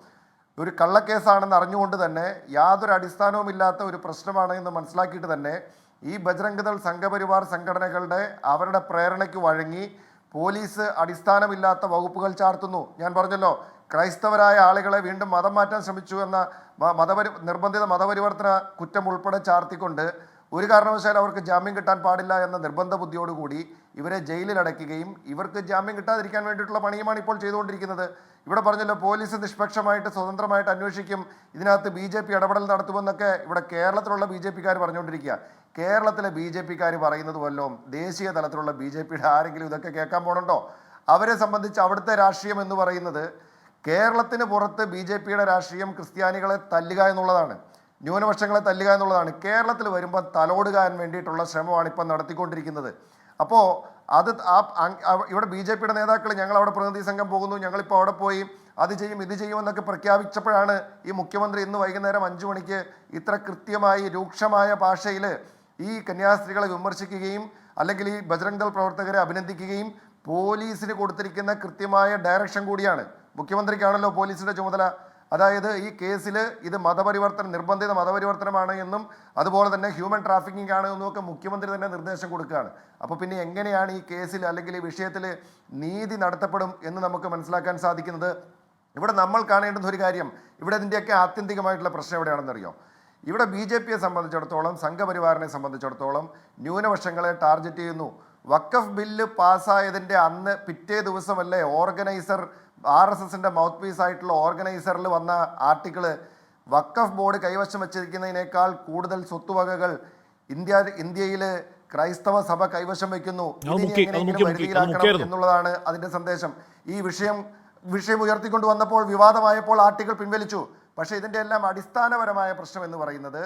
ഒരു കള്ളക്കേസാണെന്ന് അറിഞ്ഞുകൊണ്ട് തന്നെ യാതൊരു അടിസ്ഥാനവുമില്ലാത്ത ഒരു പ്രശ്നമാണ് എന്ന് മനസ്സിലാക്കിയിട്ട് തന്നെ ഈ ബജ്രംഗ് ദൾ സംഘപരിവാർ സംഘടനകളുടെ അവരുടെ പ്രേരണയ്ക്ക് വഴങ്ങി പോലീസ് അടിസ്ഥാനമില്ലാത്ത വകുപ്പുകൾ ചാർത്തുന്നു. ഞാൻ പറഞ്ഞല്ലോ, ക്രൈസ്തവരായ ആളുകളെ വീണ്ടും മതം മാറ്റാൻ ശ്രമിച്ചു എന്ന നിർബന്ധിത മതപരിവർത്തന കുറ്റം ഉൾപ്പെടെ ചാർത്തിക്കൊണ്ട് ഒരു കാരണവശാലും അവർക്ക് ജാമ്യം കിട്ടാൻ പാടില്ല എന്ന നിർബന്ധ ബുദ്ധിയോടുകൂടി ഇവരെ ജയിലിൽ അടയ്ക്കുകയും ഇവർക്ക് ജാമ്യം കിട്ടാതിരിക്കാൻ വേണ്ടിയിട്ടുള്ള പണിയുമാണ് ഇപ്പോൾ ചെയ്തുകൊണ്ടിരിക്കുന്നത്. ഇവിടെ പറഞ്ഞല്ലോ, പോലീസ് നിഷ്പക്ഷമായിട്ട് സ്വതന്ത്രമായിട്ട് അന്വേഷിക്കും, ഇതിനകത്ത് BJP ഇടപെടൽ നടത്തുമെന്നൊക്കെ ഇവിടെ കേരളത്തിലുള്ള BJPക്കാർ പറഞ്ഞുകൊണ്ടിരിക്കുക. കേരളത്തിലെ BJPക്കാർ പറയുന്നത് വല്ലതും ദേശീയ തലത്തിലുള്ള BJPയുടെ ആരെങ്കിലും ഇതൊക്കെ കേൾക്കാൻ പോകണുണ്ടോ? അവരെ സംബന്ധിച്ച് അവിടുത്തെ രാഷ്ട്രീയം എന്ന് പറയുന്നത്, കേരളത്തിന് പുറത്ത് BJPയുടെ രാഷ്ട്രീയം ക്രിസ്ത്യാനികളെ തല്ലുക എന്നുള്ളതാണ്, ന്യൂനപക്ഷങ്ങളെ തല്ലുക എന്നുള്ളതാണ്. കേരളത്തിൽ വരുമ്പോൾ തലോടുകാൻ വേണ്ടിയിട്ടുള്ള ശ്രമമാണ് ഇപ്പം നടത്തിക്കൊണ്ടിരിക്കുന്നത്. അപ്പോൾ ഇവിടെ BJPയുടെ നേതാക്കൾ ഞങ്ങൾ അവിടെ പ്രതിനിധി സംഘം പോകുന്നു, ഞങ്ങളിപ്പോൾ അവിടെ പോയി അത് ചെയ്യും ഇത് ചെയ്യുമെന്നൊക്കെ പ്രഖ്യാപിച്ചപ്പോഴാണ് ഈ മുഖ്യമന്ത്രി ഇന്ന് വൈകുന്നേരം 5 മണിക്ക് ഇത്ര കൃത്യമായി രൂക്ഷമായ ഭാഷയിൽ ഈ കന്യാസ്ത്രീകളെ വിമർശിക്കുകയും അല്ലെങ്കിൽ ഈ ബജ്രംഗ് ദൾ പ്രവർത്തകരെ അഭിനന്ദിക്കുകയും പോലീസിന് കൊടുത്തിരിക്കുന്ന കൃത്യമായ ഡയറക്ഷൻ കൂടിയാണ്. മുഖ്യമന്ത്രിക്കാണല്ലോ പോലീസിൻ്റെ ചുമതല. അതായത് ഈ കേസിൽ ഇത് നിർബന്ധിത മതപരിവർത്തനമാണ് എന്നും അതുപോലെ തന്നെ ഹ്യൂമൻ ട്രാഫിക്കിംഗ് ആണ് എന്നും ഒക്കെ മുഖ്യമന്ത്രി തന്നെ നിർദ്ദേശം കൊടുക്കുകയാണ്. അപ്പോൾ പിന്നെ എങ്ങനെയാണ് ഈ കേസിൽ അല്ലെങ്കിൽ ഈ വിഷയത്തിൽ നീതി നടത്തപ്പെടും എന്ന് നമുക്ക് മനസ്സിലാക്കാൻ സാധിക്കുന്നത്? ഇവിടെ നമ്മൾ കാണേണ്ടുന്ന ഒരു കാര്യം, ഇവിടെ ഇതിൻ്റെയൊക്കെ ആത്യന്തികമായിട്ടുള്ള പ്രശ്നം എവിടെയാണെന്നറിയോ? ഇവിടെ BJPയെ സംബന്ധിച്ചിടത്തോളം, സംഘപരിവാറിനെ സംബന്ധിച്ചിടത്തോളം ന്യൂനപക്ഷങ്ങളെ ടാർഗറ്റ് ചെയ്യുന്നു. വഖഫ് ബില്ല് പാസ്സായതിൻ്റെ അന്ന് പിറ്റേ ദിവസമല്ലേ RSSന്റെ മൗത്ത് പീസ് ആയിട്ടുള്ള ഓർഗനൈസറിൽ വന്ന ആർട്ടിക്കിള്, വഖഫ് ബോർഡ് കൈവശം വെച്ചിരിക്കുന്നതിനേക്കാൾ കൂടുതൽ സ്വത്തുവകകൾ ഇന്ത്യയിൽ ക്രൈസ്തവ സഭ കൈവശം വയ്ക്കുന്നു, എന്നുള്ളതാണ് അതിന്റെ സന്ദേശം. ഈ വിഷയം ഉയർത്തിക്കൊണ്ട് വന്നപ്പോൾ, വിവാദമായപ്പോൾ ആർട്ടിക്കിൾ പിൻവലിച്ചു. പക്ഷേ ഇതിൻ്റെ എല്ലാം അടിസ്ഥാനപരമായ പ്രശ്നം എന്ന് പറയുന്നത്,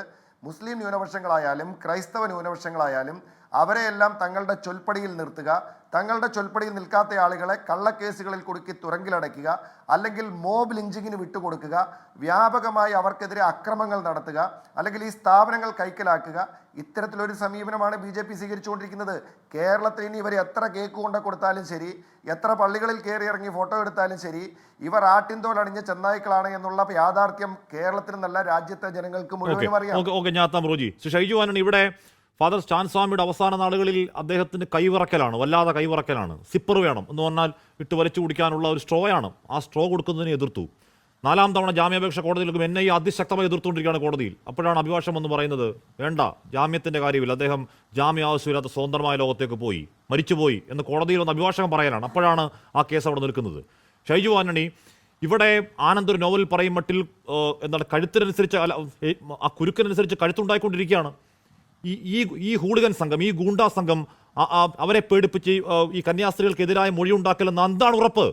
മുസ്ലിം ന്യൂനപക്ഷങ്ങളായാലും ക്രൈസ്തവ ന്യൂനപക്ഷങ്ങളായാലും അവരെയെല്ലാം തങ്ങളുടെ ചൊൽപ്പടിയിൽ നിർത്തുക, തങ്ങളുടെ ചൊൽപ്പടിയിൽ നിൽക്കാത്ത ആളുകളെ കള്ളക്കേസുകളിൽ കുടുക്കി തുറങ്കിലടയ്ക്കുക, അല്ലെങ്കിൽ മോബ് ലിഞ്ചിങ്ങിന് വിട്ടുകൊടുക്കുക, വ്യാപകമായി അവർക്കെതിരെ അക്രമങ്ങൾ നടത്തുക, അല്ലെങ്കിൽ ഈ സ്ഥാപനങ്ങൾ കൈക്കലാക്കുക. ഇത്തരത്തിലൊരു സമീപനമാണ് BJP സ്വീകരിച്ചുകൊണ്ടിരിക്കുന്നത്. കേരളത്തിൽ ഇനി ഇവർ എത്ര കേക്ക് കൊണ്ട കൊടുത്താലും ശരി, എത്ര പള്ളികളിൽ കയറി ഇറങ്ങി ഫോട്ടോ എടുത്താലും ശരി, ഇവർ ആട്ടിൻതോലണിഞ്ഞ ചെന്നായ്ക്കളാണ് എന്നുള്ള യാഥാർത്ഥ്യം കേരളത്തിൽ നല്ല രാജ്യത്തെ ജനങ്ങൾക്ക് മുഴുവനും അറിയാം. ഇവിടെ ഫാദർ സ്റ്റാൻ സ്വാമിയുടെ അവസാന നാളുകളിൽ അദ്ദേഹത്തിന് കൈവിറക്കലാണ്, വല്ലാതെ കൈവിറക്കലാണ്. സിപ്പർ വേണം എന്ന് പറഞ്ഞാൽ ഇട്ട് വലിച്ചു കുടിക്കാനുള്ള ഒരു സ്ട്രോയാണ്. ആ സ്ട്രോ കൊടുക്കുന്നതിനെ എതിർത്തു. 4ാം തവണ ജാമ്യാപേക്ഷ കോടതിയിലും NIA അതിശക്തമായി എതിർത്തുകൊണ്ടിരിക്കുകയാണ് കോടതിയിൽ. അപ്പോഴാണ് അഭിഭാഷകം എന്ന് പറയുന്നത്, വേണ്ട, ജാമ്യത്തിൻ്റെ കാര്യമില്ല, അദ്ദേഹം ജാമ്യം ആവശ്യമില്ലാത്ത സ്വതന്ത്രമായ ലോകത്തേക്ക് പോയി, മരിച്ചുപോയി എന്ന് കോടതിയിൽ വന്ന് അഭിഭാഷകം പറയാനാണ്. അപ്പോഴാണ് ആ കേസ് അവിടെ നിൽക്കുന്നത്. ഷൈജു ആന്റണി, ഇവിടെ ആനന്ദ് ഒരു നോവൽ പറയും മട്ടിൽ എന്താണ് കഴുത്തിനനുസരിച്ച് ആ കുരുക്കിനനുസരിച്ച് കഴുത്തുണ്ടായിക്കൊണ്ടിരിക്കുകയാണ്. ഈ ഹൂളിഗൻ സംഘം, ഈ ഗൂണ്ടാ സംഘം അവരെ പേടിപ്പിച്ച് ഈ കന്യാസ്ത്രീകൾക്കെതിരായ മൊഴിയുണ്ടാക്കലെന്ന് എന്താണ് ഉറപ്പ്?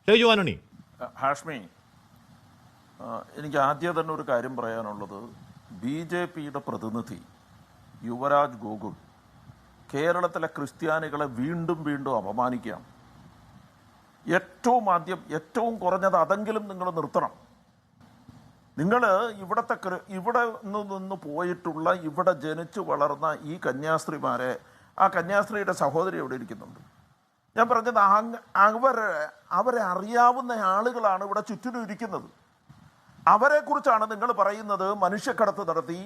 ഷൈജു ആന്റണി. ഹാഷ്മി, എനിക്ക് ആദ്യം തന്നെ ഒരു കാര്യം പറയാനുള്ളത്, BJPയുടെ പ്രതിനിധി യുവരാജ് ഗോകുൽ കേരളത്തിലെ ക്രിസ്ത്യാനികളെ വീണ്ടും വീണ്ടും അപമാനിക്കുകയാണ്. ഏറ്റവും ആദ്യം ഏറ്റവും കുറഞ്ഞത് അതെങ്കിലും നിങ്ങൾ നിർത്തണം. നിങ്ങൾ ഇവിടെ നിന്ന് പോയിട്ടുള്ള, ഇവിടെ ജനിച്ചു വളർന്ന ഈ കന്യാസ്ത്രീമാരെ, ആ കന്യാസ്ത്രീയുടെ സഹോദരി ഇവിടെ ഇരിക്കുന്നുണ്ട്. ഞാൻ പറഞ്ഞത് അവരെ അറിയാവുന്ന ആളുകളാണ് ഇവിടെ ചുറ്റിനും ഇരിക്കുന്നത്. അവരെക്കുറിച്ചാണ് നിങ്ങൾ പറയുന്നത് മനുഷ്യക്കടത്ത് നടത്തി,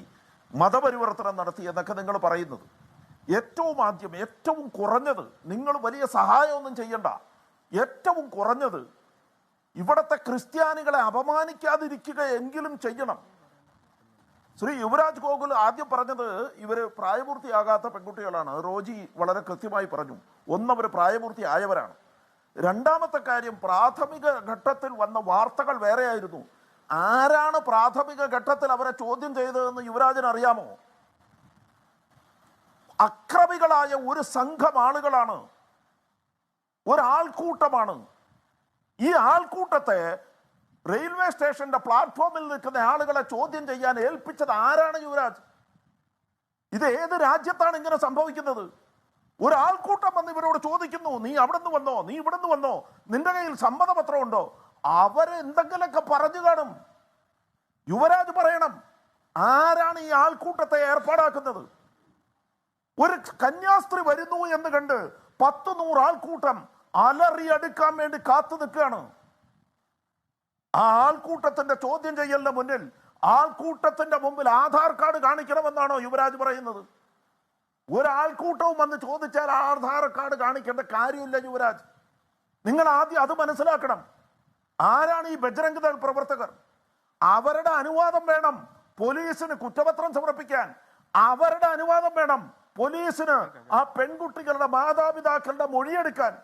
മതപരിവർത്തനം നടത്തി എന്നൊക്കെ നിങ്ങൾ പറയുന്നത്. ഏറ്റവും ആദ്യം ഏറ്റവും കുറഞ്ഞത്, നിങ്ങൾ വലിയ സഹായമൊന്നും ചെയ്യണ്ട, ഏറ്റവും കുറഞ്ഞത് ഇവിടുത്തെ ക്രിസ്ത്യാനികളെ അപമാനിക്കാതിരിക്കുക എങ്കിലും ചെയ്യണം. ശ്രീ യുവരാജ് ഗോകുൽ ആദ്യം പറഞ്ഞത് ഇവർ പ്രായപൂർത്തിയാകാത്ത പെൺകുട്ടികളാണ്. റോജി വളരെ കൃത്യമായി പറഞ്ഞു, അവർ പ്രായപൂർത്തിയായവരാണ്. രണ്ടാമത്തെ കാര്യം, പ്രാഥമിക ഘട്ടത്തിൽ വന്ന വാർത്തകൾ വേറെയായിരുന്നു. ആരാണ് പ്രാഥമിക ഘട്ടത്തിൽ അവരെ ചോദ്യം ചെയ്തതെന്ന് യുവരാജന് അറിയാമോ? അക്രമികളായ ഒരു സംഘം ആളുകളാണ്, ഒരാൾക്കൂട്ടമാണ്. ഈ ആൾക്കൂട്ടത്തെ റെയിൽവേ സ്റ്റേഷന്റെ പ്ലാറ്റ്ഫോമിൽ നിൽക്കുന്ന ആളുകളെ ചോദ്യം ചെയ്യാൻ ഏൽപ്പിച്ചത് ആരാണ് യുവരാജ്? ഇത് ഏത് രാജ്യത്താണ് ഇങ്ങനെ സംഭവിക്കുന്നത്? ഒരാൾക്കൂട്ടം വന്ന് ഇവരോട് ചോദിക്കുന്നു, നീ അവിടെ നിന്ന് വന്നോ, നീ ഇവിടെ നിന്ന് വന്നോ, നിന്റെ കയ്യിൽ സമ്മതപത്രം ഉണ്ടോ? അവരെന്തെങ്കിലൊക്കെ പറഞ്ഞു കാണും. യുവരാജ് പറയണം, ആരാണ് ഈ ആൾക്കൂട്ടത്തെ ഏർപ്പാടാക്കുന്നത്? ഒരു കന്യാസ്ത്രീ വരുന്നു എന്ന് കണ്ട് 10-100 ആൾക്കൂട്ടം അലറിയടുക്കാൻ വേണ്ടി കാത്തു നിൽക്കുകയാണ്. ആ ആൾക്കൂട്ടത്തിന്റെ ചോദ്യം ചെയ്യലിന്റെ മുന്നിൽ, ആൾക്കൂട്ടത്തിന്റെ മുമ്പിൽ ആധാർ കാർഡ് കാണിക്കണമെന്നാണോ യുവരാജ് പറയുന്നത്? ഒരാൾക്കൂട്ടവും വന്ന് ചോദിച്ചാൽ ആധാർ കാർഡ് കാണിക്കേണ്ട കാര്യമില്ല യുവരാജ്. നിങ്ങൾ ആദ്യം അത് മനസ്സിലാക്കണം. ആരാണ് ഈ ബജ്രംഗ് ദൾ പ്രവർത്തകർ? അവരുടെ അനുവാദം വേണം പോലീസിന് കുറ്റപത്രം സമർപ്പിക്കാൻ. അവരുടെ അനുവാദം വേണം പോലീസിന് ആ പെൺകുട്ടികളുടെ മാതാപിതാക്കളുടെ മൊഴിയെടുക്കാൻ.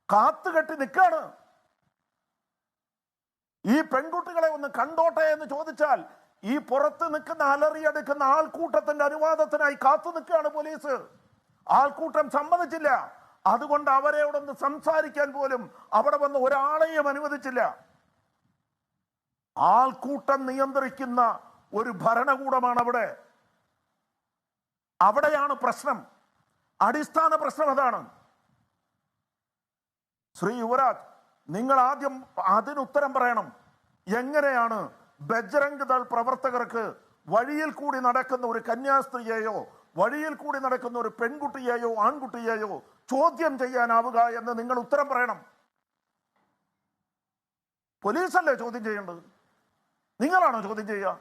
കാത്തുകെട്ടി നിൽക്കാണ്. ഈ പെൺകുട്ടികളെ ഒന്ന് കണ്ടോട്ടെ എന്ന് ചോദിച്ചാൽ ഈ പുറത്ത് നിൽക്കുന്ന അലറിയെടുക്കുന്ന ആൾക്കൂട്ടത്തിന്റെ അനുവാദത്തിനായി കാത്തു നിൽക്കുകയാണ് പോലീസ്. ആൾക്കൂട്ടം സമ്മതിച്ചില്ല. അതുകൊണ്ട് അവരോടൊന്ന് സംസാരിക്കാൻ പോലും അവിടെ വന്ന് ഒരാളെയും അനുവദിച്ചില്ല. ആൾക്കൂട്ടം നിയന്ത്രിക്കുന്ന ഒരു ഭരണകൂടമാണ് അവിടെ. അവിടെയാണ് പ്രശ്നം. അടിസ്ഥാന പ്രശ്നം അതാണ്. ശ്രീ യുവരാജ്, നിങ്ങൾ ആദ്യം അതിനുത്തരം പറയണം. എങ്ങനെയാണ് ബജ്രംഗ് ദൾ പ്രവർത്തകർക്ക് വഴിയിൽ കൂടി നടക്കുന്ന ഒരു കന്യാസ്ത്രീയെയോ വഴിയിൽ കൂടി നടക്കുന്ന ഒരു പെൺകുട്ടിയെയോ ആൺകുട്ടിയെയോ ചോദ്യം ചെയ്യാനാവുക എന്ന് നിങ്ങൾ ഉത്തരം പറയണം. പോലീസല്ലേ ചോദ്യം ചെയ്യേണ്ടത്? നിങ്ങളാണോ ചോദ്യം ചെയ്യുക?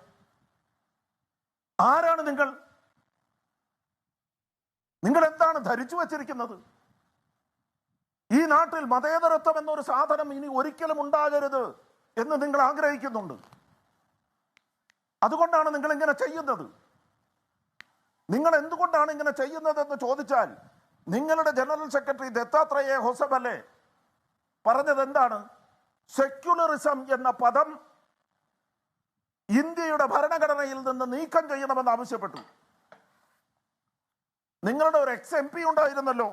ആരാണ് നിങ്ങൾ? നിങ്ങൾ എന്താണ് ധരിച്ചു വച്ചിരിക്കുന്നത്? ഈ നാട്ടിൽ മതേതരത്വം എന്നൊരു സാധനം ഇനി ഒരിക്കലും ഉണ്ടാകരുത് എന്ന് നിങ്ങൾ ആഗ്രഹിക്കുന്നുണ്ട്. അതുകൊണ്ടാണ് നിങ്ങൾ ഇങ്ങനെ ചെയ്യുന്നത്. നിങ്ങൾ എന്തുകൊണ്ടാണ് ഇങ്ങനെ ചെയ്യുന്നതെന്ന് ചോദിച്ചാൽ, നിങ്ങളുടെ ജനറൽ സെക്രട്ടറി ദത്താത്രേയ ഹൊസബലെ പറഞ്ഞത് എന്താണ്? സെക്യുലറിസം എന്ന പദം ഇന്ത്യയുടെ ഭരണഘടനയിൽ നിന്ന് നീക്കം ചെയ്യണമെന്ന് ആവശ്യപ്പെട്ടു. നിങ്ങളുടെ ഒരു MP ഉണ്ടായിരുന്നല്ലോ,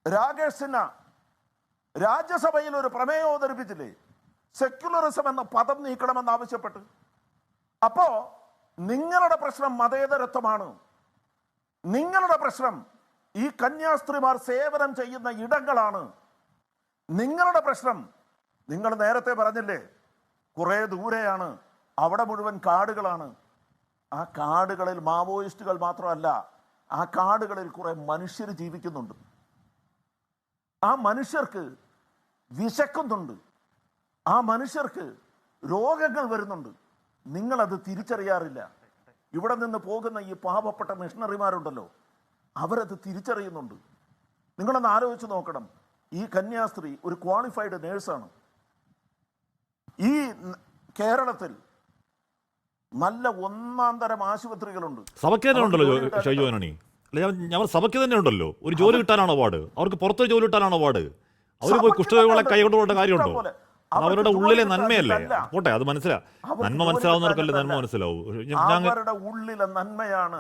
രാകേഷ് സിൻഹ, രാജ്യസഭയിൽ ഒരു പ്രമേയം അവതരിപ്പിച്ചില്ലേ, സെക്യുലറിസം എന്ന പദം നീക്കണമെന്ന് ആവശ്യപ്പെട്ട്. അപ്പോ നിങ്ങളുടെ പ്രശ്നം മതേതരത്വമാണ്. നിങ്ങളുടെ പ്രശ്നം ഈ കന്യാസ്ത്രീമാർ സേവനം ചെയ്യുന്ന ഇടങ്ങളാണ്. നിങ്ങളുടെ പ്രശ്നം, നിങ്ങൾ നേരത്തെ പറഞ്ഞില്ലേ, കുറെ ദൂരെയാണ്, അവിടെ മുഴുവൻ കാടുകളാണ്. ആ കാടുകളിൽ മാവോയിസ്റ്റുകൾ മാത്രമല്ല, ആ കാടുകളിൽ കുറെ മനുഷ്യർ ജീവിക്കുന്നുണ്ട്. ആ മനുഷ്യർക്ക് വിശക്കുന്നുണ്ട്. ആ മനുഷ്യർക്ക് രോഗങ്ങൾ വരുന്നുണ്ട്. നിങ്ങളത് തിരിച്ചറിയാറില്ല. ഇവിടെ നിന്ന് പോകുന്ന ഈ പാവപ്പെട്ട മിഷണറിമാരുണ്ടല്ലോ, അവരത് തിരിച്ചറിയുന്നുണ്ട്. നിങ്ങളൊന്ന് ആലോചിച്ച് നോക്കണം. ഈ കന്യാസ്ത്രീ ഒരു ക്വാളിഫൈഡ് നേഴ്സാണ്. ഈ കേരളത്തിൽ നല്ല ഒന്നാം തരം ആശുപത്രികളുണ്ട്. സഭയ്ക്ക് തന്നെ ഉണ്ടല്ലോ ഷൈജു ആന്റണി. ഞങ്ങൾ സഭയ്ക്ക് തന്നെ ഉണ്ടല്ലോ. ഒരു ജോലി കിട്ടാനാണോ പാട്? അവർക്ക് പുറത്തൊരു ജോലി കിട്ടാനാണോ പാട്? അവർ പോയി കുഷ്ഠരോഗികളെ കൈകൊണ്ടുപോകേണ്ട കാര്യമുണ്ടോ? അവരുടെ ഉള്ളിലെ നന്മയല്ലേ? പോട്ടെ, അത് നന്മ മനസ്സിലാവുന്നവർക്കല്ലേ നന്മ മനസ്സിലാവൂ. അവരുടെ ഉള്ളിലെ നന്മയാണ്.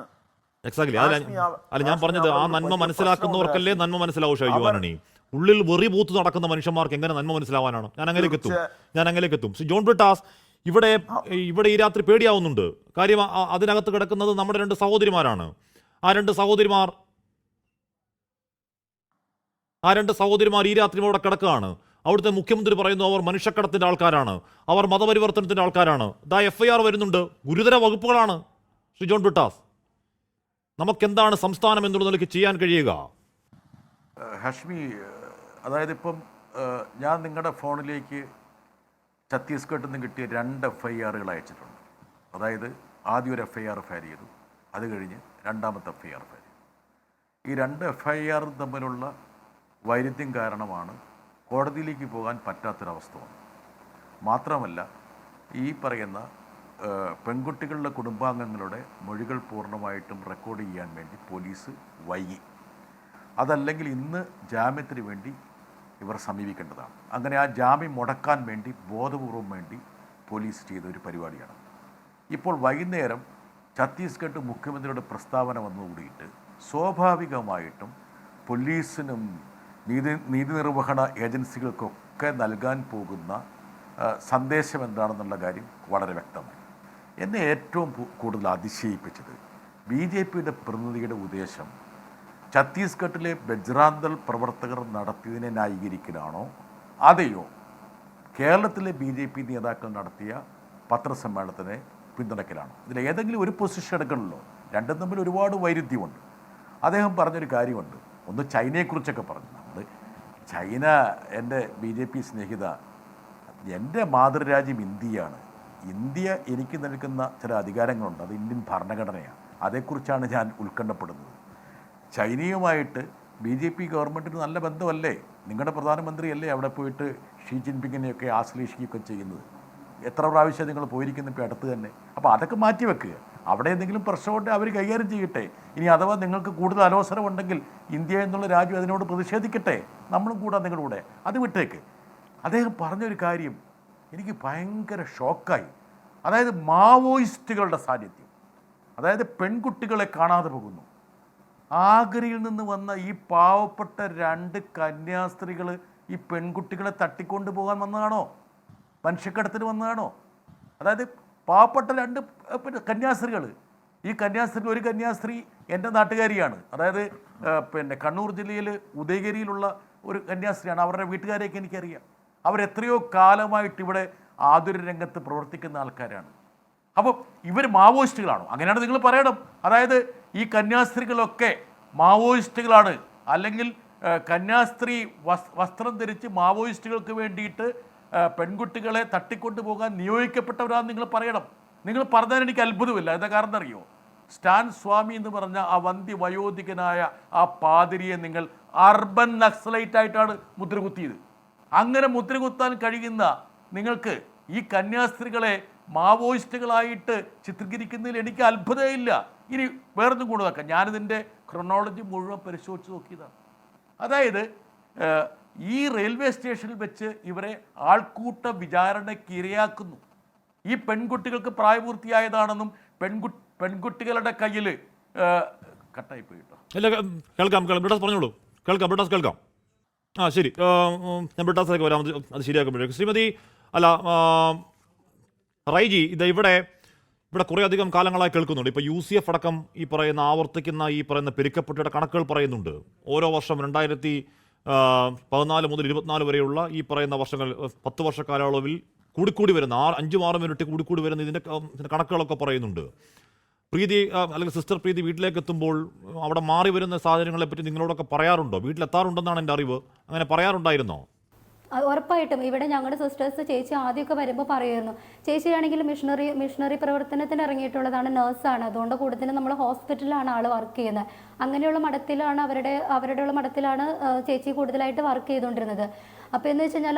എക്സാക്ട്ലി. അല്ല, ഞാൻ പറഞ്ഞത് ആ നന്മ മനസ്സിലാക്കുന്നവർക്കല്ലേ നന്മ മനസ്സിലാവൂ ഷൈജു ആന്റണി. ഉള്ളിൽ വെറി പൂത്ത് നടക്കുന്ന മനുഷ്യന്മാർക്ക് എങ്ങനെ നന്മ മനസ്സിലാവാനാണ്? ഞാൻ അങ്ങനെയൊക്കെ എത്തും. ജോൺ ബ്രിട്ടാസ്, ഇവിടെ ഈ രാത്രി പേടിയാവുന്നുണ്ട്. കാര്യം അതിനകത്ത് കിടക്കുന്നത് നമ്മുടെ 2 സഹോദരിമാരാണ്. ആ രണ്ട് സഹോദരിമാർ ഈ രാത്രി അവിടെ കിടക്കുകയാണ്. അവിടുത്തെ മുഖ്യമന്ത്രി പറയുന്നു അവർ മനുഷ്യക്കടത്തിന്റെ ആൾക്കാരാണ്, അവർ മതപരിവർത്തനത്തിന്റെ ആൾക്കാരാണ്. FIR വരുന്നുണ്ട്, ഗുരുതര വകുപ്പുകളാണ്. ശ്രീ ജോൺ ബ്രിട്ടാസ്, നമുക്കെന്താണ് സംസ്ഥാനം എന്നുള്ള നിലയ്ക്ക് ചെയ്യാൻ കഴിയുക? ഹാഷ്മി, അതായത് ഇപ്പം ഞാൻ നിങ്ങളുടെ ഫോണിലേക്ക് ഛത്തീസ്ഗഡിൽ നിന്ന് കിട്ടിയ 2 FIRകൾ അയച്ചിട്ടുണ്ട്. അതായത് ആദ്യം ഒരു FIR ഫയൽ ചെയ്തു, അത് കഴിഞ്ഞ് രണ്ടാമത്തെ FIR ഫയൽ ചെയ്തു. ഈ 2 FIR തമ്മിലുള്ള വൈരുദ്ധ്യം കാരണമാണ് കോടതിയിലേക്ക് പോകാൻ പറ്റാത്തൊരവസ്ഥ വന്നത്. മാത്രമല്ല, ഈ പറയുന്ന പെൺകുട്ടികളുടെ കുടുംബാംഗങ്ങളുടെ മൊഴികൾ പൂർണ്ണമായിട്ടും റെക്കോർഡ് ചെയ്യാൻ വേണ്ടി പോലീസ് വൈകി. അതല്ലെങ്കിൽ ഇന്ന് ജാമ്യത്തിന് വേണ്ടി ഇവർ സമീപിക്കേണ്ടതാണ്. അങ്ങനെ ആ ജാമ്യം മുടക്കാൻ വേണ്ടി ബോധപൂർവം വേണ്ടി പോലീസ് ചെയ്ത ഒരു പരിപാടിയാണ്. ഇപ്പോൾ വൈകുന്നേരം ഛത്തീസ്ഗഡ് മുഖ്യമന്ത്രിയുടെ പ്രസ്താവന വന്നുകൂടിയിട്ട് സ്വാഭാവികമായിട്ടും പോലീസിനും നീതി നിർവഹണ ഏജൻസികൾക്കൊക്കെ നൽകാൻ പോകുന്ന സന്ദേശം എന്താണെന്നുള്ള കാര്യം വളരെ വ്യക്തമായി. എന്നെ ഏറ്റവും കൂടുതൽ അതിശയിപ്പിച്ചത് BJPയുടെ പ്രതിനിധിയുടെ ഉദ്ദേശം ഛത്തീസ്ഗഡിലെ ബജ്റാന്തൽ പ്രവർത്തകർ നടത്തിയതിനെ ന്യായീകരിക്കലാണോ അതെയോ കേരളത്തിലെ BJP നേതാക്കൾ നടത്തിയ പത്രസമ്മേളനത്തിനെ പിന്തുണയ്ക്കലാണോ? ഇതിലേതെങ്കിലും ഒരു പൊസിഷൻ എടുക്കണമല്ലോ. രണ്ടും തമ്മിൽ ഒരുപാട് വൈരുദ്ധ്യമുണ്ട്. അദ്ദേഹം പറഞ്ഞൊരു കാര്യമുണ്ട്. ഒന്ന് ചൈനയെക്കുറിച്ചൊക്കെ പറഞ്ഞു. ചൈന എൻ്റെ BJP സ്നേഹിത, എൻ്റെ മാതൃരാജ്യം ഇന്ത്യയാണ്. ഇന്ത്യ എനിക്ക് നൽകുന്ന ചില അധികാരങ്ങളുണ്ട്, അത് ഇന്ത്യൻ ഭരണഘടനയാണ്. അതേക്കുറിച്ചാണ് ഞാൻ ഉത്കണ്ഠപ്പെടുന്നത്. ചൈനയുമായിട്ട് BJP ഗവൺമെൻറ്റിന് നല്ല ബന്ധമല്ലേ? നിങ്ങളുടെ പ്രധാനമന്ത്രിയല്ലേ അവിടെ പോയിട്ട് ഷീ ജിൻപിങ്ങിനെയൊക്കെ ആശ്ലേഷിക്കുകയൊക്കെ ചെയ്യുന്നത്? എത്ര പ്രാവശ്യം നിങ്ങൾ പോയിരിക്കുന്നു ഇപ്പോൾ അടുത്ത് തന്നെ. അപ്പോൾ അതൊക്കെ മാറ്റി വെക്കുക. അവിടെ എന്തെങ്കിലും പ്രശ്നമുണ്ടെങ്കിൽ അവർ കൈകാര്യം ചെയ്യട്ടെ. ഇനി അഥവാ നിങ്ങൾക്ക് കൂടുതൽ അലോസരമുണ്ടെങ്കിൽ ഇന്ത്യ എന്നുള്ള രാജ്യം അതിനോട് പ്രതിഷേധിക്കട്ടെ, നമ്മളും കൂടാ നിങ്ങളുടെ കൂടെ. അത് വിട്ടേക്ക്. അദ്ദേഹം പറഞ്ഞൊരു കാര്യം എനിക്ക് ഭയങ്കര ഷോക്കായി. അതായത് മാവോയിസ്റ്റുകളുടെ സാന്നിധ്യം, അതായത് പെൺകുട്ടികളെ കാണാതെ പോകുന്നു. ആഗ്രയിൽ നിന്ന് വന്ന ഈ പാവപ്പെട്ട 2 കന്യാസ്ത്രീകൾ ഈ പെൺകുട്ടികളെ തട്ടിക്കൊണ്ട് പോകാൻ വന്നതാണോ? മനുഷ്യക്കടത്തിന് വന്നതാണോ? അതായത് പാവപ്പെട്ട 2 കന്യാസ്ത്രീകൾ. ഈ കന്യാസ്ത്രീ, ഒരു കന്യാസ്ത്രീ എൻ്റെ നാട്ടുകാരിയാണ്. അതായത് കണ്ണൂർ ജില്ലയിൽ ഉദയഗിരിയിലുള്ള ഒരു കന്യാസ്ത്രീയാണ്. അവരുടെ വീട്ടുകാരെയൊക്കെ എനിക്കറിയാം. അവരെത്രയോ കാലമായിട്ട് ഇവിടെ ആതുര രംഗത്ത് പ്രവർത്തിക്കുന്ന ആൾക്കാരാണ്. അപ്പോൾ ഇവർ മാവോയിസ്റ്റുകളാണോ? അങ്ങനെയാണ് നിങ്ങൾ പറയണം. അതായത് ഈ കന്യാസ്ത്രീകളൊക്കെ മാവോയിസ്റ്റുകളാണ്, അല്ലെങ്കിൽ കന്യാസ്ത്രീ വസ്ത്രം ധരിച്ച് മാവോയിസ്റ്റുകൾക്ക് വേണ്ടിയിട്ട് പെൺകുട്ടികളെ തട്ടിക്കൊണ്ടു പോകാൻ നിയോഗിക്കപ്പെട്ടവരാണെന്ന് നിങ്ങൾ പറയണം. നിങ്ങൾ പറഞ്ഞാൽ എനിക്ക് അത്ഭുതമില്ല. എന്താ കാരണം അറിയോ? സ്റ്റാൻ സ്വാമി എന്ന് പറഞ്ഞ ആ വന്ധ്യ വയോധികനായ ആ പാതിരിയെ നിങ്ങൾ അർബൻ നക്സലൈറ്റ് ആയിട്ടാണ് മുദ്രകുത്തിയത്. അങ്ങനെ മുദ്രകുത്താൻ കഴിയുന്ന നിങ്ങൾക്ക് ഈ കന്യാസ്ത്രീകളെ മാവോയിസ്റ്റുകളായിട്ട് ചിത്രീകരിക്കുന്നതിൽ എനിക്ക് അത്ഭുതമില്ല. ഇനി വേറൊന്നും കൂടെ നോക്കാം. ഞാനിതിൻ്റെ ക്രൊണോളജി മുഴുവൻ പരിശോധിച്ച് നോക്കിയതാണ്. അതായത് ഈ റെയിൽവേ സ്റ്റേഷനിൽ വെച്ച് ഇവരെ ആൾക്കൂട്ട വിചാരണയ്ക്ക് ഇരയാക്കുന്നു. ഈ പെൺകുട്ടികൾക്ക് പ്രായപൂർത്തിയായതാണെന്നും പെൺകുട്ടികളുടെ കയ്യിൽ കട്ടായി പോയിട്ടോ. ഇല്ല, കേൾക്കാം. ബ്രിട്ടാസ് പറഞ്ഞോളൂ. കേൾക്കാം. ആ ശരി, ഞാൻ ബ്രിട്ടാസിലേക്ക് വരാം, അത് ശരിയാക്കുമ്പോഴേക്കും. ശ്രീമതി റൈജി, ഇവിടെ കുറേ അധികം കാലങ്ങളായി കേൾക്കുന്നുണ്ട്. ഇപ്പോൾ UCF അടക്കം ഈ പറയുന്ന ആവർത്തിക്കുന്ന ഈ പറയുന്ന പെരുക്കപ്പെട്ടിയുടെ കണക്കുകൾ പറയുന്നുണ്ട്. ഓരോ വർഷം 2014 മുതൽ 24 വരെയുള്ള ഈ പറയുന്ന വർഷങ്ങൾ, 10 വർഷ കാലയളവിൽ കൂടിക്കൂടി വരുന്ന 5-6 മിനിറ്റ് കൂടിക്കൂടി വരുന്ന ഇതിൻ്റെ കണക്കുകളൊക്കെ പറയുന്നുണ്ട്. പ്രീതി അല്ലെങ്കിൽ സിസ്റ്റർ പ്രീതി വീട്ടിലേക്ക് എത്തുമ്പോൾ അവിടെ മാറി വരുന്ന സാഹചര്യങ്ങളെ പറ്റി നിങ്ങളോടൊക്കെ പറയാറുണ്ടോ? വീട്ടിലെത്താറുണ്ടെന്നാണ് എൻ്റെ അറിവ്. അങ്ങനെ പറയാറുണ്ടായിരുന്നോ? ഉറപ്പായിട്ടും ഇവിടെ ഞങ്ങളുടെ സിസ്റ്റേഴ്സ്, ചേച്ചി ആദ്യമൊക്കെ വരുമ്പോൾ പറയുമായിരുന്നു, ചേച്ചിയാണെങ്കിൽ മിഷണറി പ്രവർത്തനത്തിന് ഇറങ്ങിയിട്ടുള്ളതാണ്, നേഴ്സാണ്. അതുകൊണ്ട് കൂടുതലും നമ്മൾ ഹോസ്പിറ്റലിലാണ് ആൾ വർക്ക് ചെയ്യുന്നത്. അങ്ങനെയുള്ള മഠത്തിലാണ് അവരുടെ മഠത്തിലാണ് ചേച്ചി കൂടുതലായിട്ട് വർക്ക് ചെയ്തുകൊണ്ടിരുന്നത്. അപ്പോൾ എന്ന് വെച്ച് കഴിഞ്ഞാൽ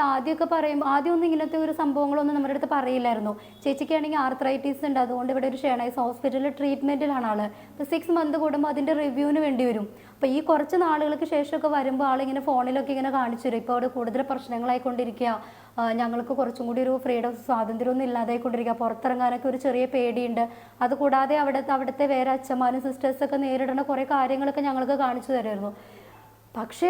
ആദ്യമൊന്നും ഇങ്ങനത്തെ ഒരു സംഭവങ്ങളൊന്നും നമ്മുടെ അടുത്ത് പറയില്ലായിരുന്നു. ചേച്ചിക്കാണെങ്കിൽ ആർത്രൈറ്റീസ് ഉണ്ട്, അതുകൊണ്ട് ഇവിടെ ഒരു ഷേണൈസ് ഹോസ്പിറ്റലിൽ ട്രീറ്റ്മെൻറ്റിലാണ് ആൾ. ഇപ്പോൾ 6 മന്ത് കൂടുമ്പോൾ അതിൻ്റെ റിവ്യൂവിന് വേണ്ടി വരും. അപ്പോൾ ഈ കുറച്ച് നാളുകൾക്ക് ശേഷമൊക്കെ വരുമ്പോൾ ആളിങ്ങനെ ഫോണിലൊക്കെ ഇങ്ങനെ കാണിച്ചു തരും, ഇപ്പോൾ അവിടെ കൂടുതൽ പ്രശ്നങ്ങളായിക്കൊണ്ടിരിക്കുക, ഞങ്ങൾക്ക് കുറച്ചും കൂടി ഒരു ഫ്രീഡം, സ്വാതന്ത്ര്യമൊന്നും ഇല്ലാതായിക്കൊണ്ടിരിക്കുക, പുറത്തിറങ്ങാനൊക്കെ ഒരു ചെറിയ പേടിയുണ്ട്. അതുകൂടാതെ അവിടുത്തെ വേറെ അച്ഛന്മാരും സിസ്റ്റേഴ്സൊക്കെ നേരിടുന്ന കുറേ കാര്യങ്ങളൊക്കെ ഞങ്ങൾക്ക് കാണിച്ചു തരുമായിരുന്നു. പക്ഷേ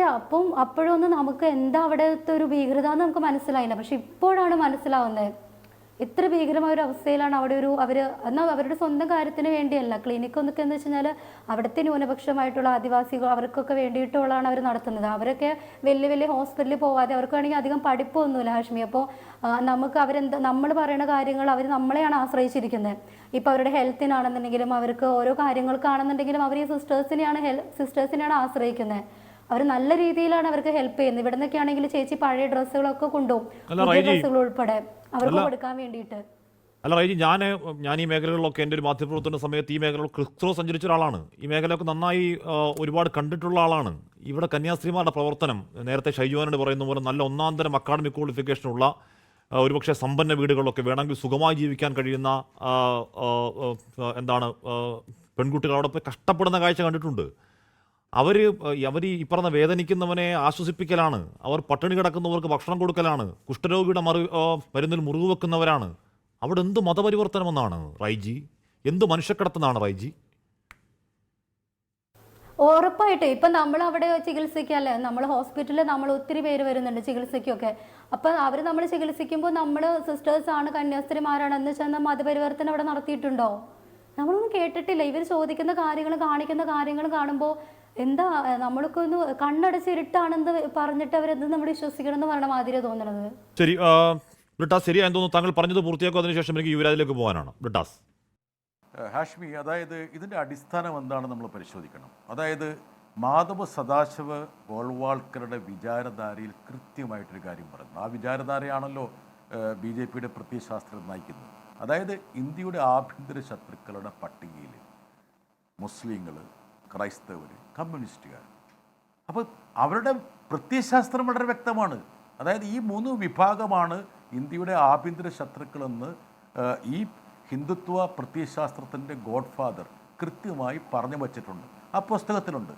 അപ്പോഴൊന്നും നമുക്ക് എന്താ അവിടുത്തെ ഒരു ഭീകരത എന്ന് നമുക്ക് മനസ്സിലായില്ല. പക്ഷെ ഇപ്പോഴാണ് മനസ്സിലാവുന്നത് ഇത്ര ഭീകരമായ ഒരു അവസ്ഥയിലാണ് അവിടെ എന്നാൽ അവരുടെ സ്വന്തം കാര്യത്തിന് വേണ്ടിയല്ല. ക്ലിനിക്ക് എന്നൊക്കെ എന്ന് വെച്ച് കഴിഞ്ഞാൽ അവിടുത്തെ ന്യൂനപക്ഷമായിട്ടുള്ള ആദിവാസികൾ അവർക്കൊക്കെ വേണ്ടിയിട്ടുള്ളതാണ് അവർ നടത്തുന്നത്. അവരൊക്കെ വലിയ വലിയ ഹോസ്പിറ്റലിൽ പോവാതെ അവർക്ക് വേണമെങ്കിൽ അധികം പഠിപ്പൊന്നുമില്ല ഹാഷ്മി. അപ്പോൾ നമുക്ക് നമ്മൾ പറയുന്ന കാര്യങ്ങൾ അവർ നമ്മളെയാണ് ആശ്രയിച്ചിരിക്കുന്നത്. ഇപ്പോൾ അവരുടെ ഹെൽത്തിനാണെന്നുണ്ടെങ്കിലും അവർക്ക് ഓരോ കാര്യങ്ങൾക്കാണെന്നുണ്ടെങ്കിലും അവർ ഈ സിസ്റ്റേഴ്സിനെയാണ് ആശ്രയിക്കുന്നത്. അവർ നല്ല രീതിയിലാണ് അവർക്ക് ഹെൽപ്പ് ചെയ്യുന്നത്. ഇവിടെ നിന്നൊക്കെ ആണെങ്കിൽ ചേച്ചി പഴയ ഡ്രസ്സുകളൊക്കെ കൊണ്ടുപോകും, പുതിയ ഡ്രസ്സുകൾ ഉൾപ്പെടെ അവർക്ക് കൊടുക്കാൻ വേണ്ടിയിട്ട്. അല്ല റൈജി, ഞാൻ ഈ മേഖലകളിലൊക്കെ എൻ്റെ ഒരു മാധ്യമപ്രവർത്തന സമയത്ത് ഈ മേഖലകൾ ക്രിസ്തോ സഞ്ചരിച്ച ഒരാളാണ്. ഈ മേഖലയൊക്കെ നന്നായി ഒരുപാട് കണ്ടിട്ടുള്ള ആളാണ്. ഇവിടെ കന്യാസ്ത്രീമാരുടെ പ്രവർത്തനം നേരത്തെ ഷൈജുവാനോട് പറയുന്ന പോലെ നല്ല ഒന്നാന്തരം അക്കാഡമിക് ക്വാളിഫിക്കേഷനുള്ള ഒരുപക്ഷെ സമ്പന്ന വീടുകളിലൊക്കെ വേണമെങ്കിൽ സുഖമായി ജീവിക്കാൻ കഴിയുന്ന പെൺകുട്ടികൾ അവിടെ പോയി കഷ്ടപ്പെടുന്ന കാഴ്ച കണ്ടിട്ടുണ്ട്. അവർ ഈ പറഞ്ഞ വേദനിക്കുന്നവനെ ആശ്വസിപ്പിക്കലാണ്, അവർ പട്ടിണി കിടക്കുന്നവർക്ക് ഭക്ഷണം കൊടുക്കലാണ്, കുഷ്ഠരോഗിയുടെ മരുന്നിൽ മുറിവ് വെക്കുന്നവരാണ്. അവിടെ എന്ത് മതപരിവർത്തനമെന്നാണ് റൈജി? എന്ത് മനുഷ്യക്കടത്തെന്നാണ് റൈജി? ഉറപ്പായിട്ട് ഇപ്പം നമ്മൾ അവിടെ ചികിത്സിക്കല്ലേ, നമ്മൾ ഹോസ്പിറ്റലിൽ നമ്മൾ ഒത്തിരി പേര് വരുന്നുണ്ട് ചികിത്സയ്ക്കൊക്കെ. അപ്പം അവർ നമ്മൾ ചികിത്സിക്കുമ്പോൾ നമ്മൾ സിസ്റ്റേഴ്സാണ് കന്യാസ്ത്രീമാരാണെന്ന് വെച്ചാൽ മതപരിവർത്തനം അവിടെ നടത്തിയിട്ടുണ്ടോ? നമ്മളൊന്നും കേട്ടിട്ടില്ല. ഇവർ ചോദിക്കുന്ന കാര്യങ്ങൾ കാണിക്കുന്ന കാര്യങ്ങൾ കാണുമ്പോൾ എന്താ നമ്മൾക്ക് ഒന്ന് കണ്ണടച്ചിരുട്ടാണെന്ന് പറഞ്ഞിട്ട് അവരെന്ത് നമ്മൾ വിശ്വസിക്കണം എന്ന് പറഞ്ഞ മാതിരി തോന്നണത്. ശരി ബ്രിട്ടാസ്, ശരിയായെന്ന് തോന്നുന്നു. താങ്കൾ പറഞ്ഞത് പൂർത്തിയാക്കും, അതിനുശേഷം എനിക്ക് യുവരാജിലേക്ക് പോകാനാണ്. ബ്രിട്ടാസ്. ഹാഷ്മി, അതായത് ഇതിൻ്റെ അടിസ്ഥാനം എന്താണെന്ന് നമ്മൾ പരിശോധിക്കണം. അതായത് മാധവ സദാശിവ ഗോൾവാൾക്കറുടെ വിചാരധാരയിൽ കൃത്യമായിട്ടൊരു കാര്യം പറയുന്നു. ആ വിചാരധാരയാണല്ലോ BJPയുടെ പ്രത്യയശാസ്ത്രം നയിക്കുന്നത്. അതായത് ഇന്ത്യയുടെ ആഭ്യന്തര ശത്രുക്കളുടെ പട്ടികയിൽ മുസ്ലിങ്ങൾ, ക്രൈസ്തവർ, കമ്മ്യൂണിസ്റ്റുകാർ. അപ്പോൾ അവരുടെ പ്രത്യയശാസ്ത്രം വളരെ വ്യക്തമാണ്. അതായത് ഈ 3 വിഭാഗമാണ് ഇന്ത്യയുടെ ആഭ്യന്തര ശത്രുക്കളെന്ന് ഈ ഹിന്ദുത്വ പ്രത്യയശാസ്ത്രത്തിൻ്റെ ഗോഡ് ഫാദർ കൃത്യമായി പറഞ്ഞു വച്ചിട്ടുണ്ട്. ആ പുസ്തകത്തിലുണ്ട്.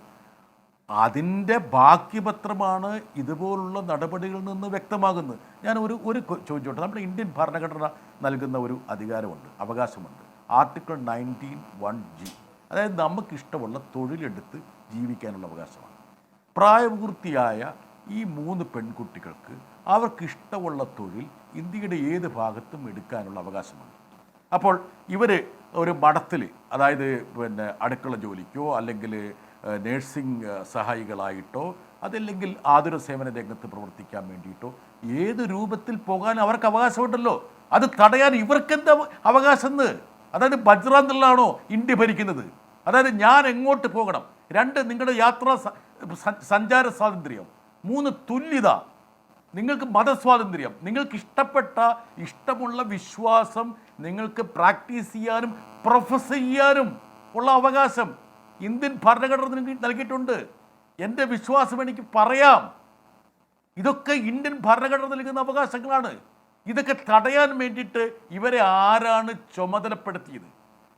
അതിൻ്റെ ബാക്കിപത്രമാണ് ഇതുപോലുള്ള നടപടികളിൽ നിന്ന് വ്യക്തമാകുന്നത്. ഞാൻ ഒരു ചോദിച്ചോട്ടെ. നമ്മുടെ ഇന്ത്യൻ ഭരണഘടന നൽകുന്ന ഒരു അധികാരമുണ്ട്, അവകാശമുണ്ട്. Article 19(1)(g). അതായത് നമുക്കിഷ്ടമുള്ള തൊഴിലെടുത്ത് ജീവിക്കാനുള്ള അവകാശമാണ്. പ്രായപൂർത്തിയായ ഈ 3 പെൺകുട്ടികൾക്ക് അവർക്കിഷ്ടമുള്ള തൊഴിൽ ഇന്ത്യയുടെ ഏത് ഭാഗത്തും എടുക്കാനുള്ള അവകാശമുണ്ട്. അപ്പോൾ ഇവർ ഒരു മഠത്തിൽ, അതായത് അടുക്കള ജോലിക്കോ അല്ലെങ്കിൽ നേഴ്സിംഗ് സഹായികളായിട്ടോ അതല്ലെങ്കിൽ ആതുര സേവന രംഗത്ത് പ്രവർത്തിക്കാൻ വേണ്ടിയിട്ടോ ഏത് രൂപത്തിൽ പോകാൻ അവർക്ക് അവകാശമുണ്ടല്ലോ. അത് തടയാൻ ഇവർക്കെന്താ അവകാശം എന്ന്? അതായത് ബജ്രാന്തറിലാണോ ഇന്ത്യ ഭരിക്കുന്നത്? അതായത് ഞാൻ എങ്ങോട്ട് പോകണം? 2 നിങ്ങളുടെ സഞ്ചാര സ്വാതന്ത്ര്യം. 3 തുല്യത. നിങ്ങൾക്ക് മതസ്വാതന്ത്ര്യം. നിങ്ങൾക്ക് ഇഷ്ടമുള്ള വിശ്വാസം നിങ്ങൾക്ക് പ്രാക്ടീസ് ചെയ്യാനും പ്രൊഫസ് ചെയ്യാനും ഉള്ള അവകാശം ഇന്ത്യൻ ഭരണഘടന നിങ്ങൾക്ക് നൽകിയിട്ടുണ്ട്. എൻ്റെ വിശ്വാസം എനിക്ക് പറയാം. ഇതൊക്കെ ഇന്ത്യൻ ഭരണഘടന നൽകുന്ന അവകാശങ്ങളാണ്. ഇതൊക്കെ തടയാൻ വേണ്ടിയിട്ട് ഇവരെ ആരാണ് ചുമതലപ്പെടുത്തിയത്?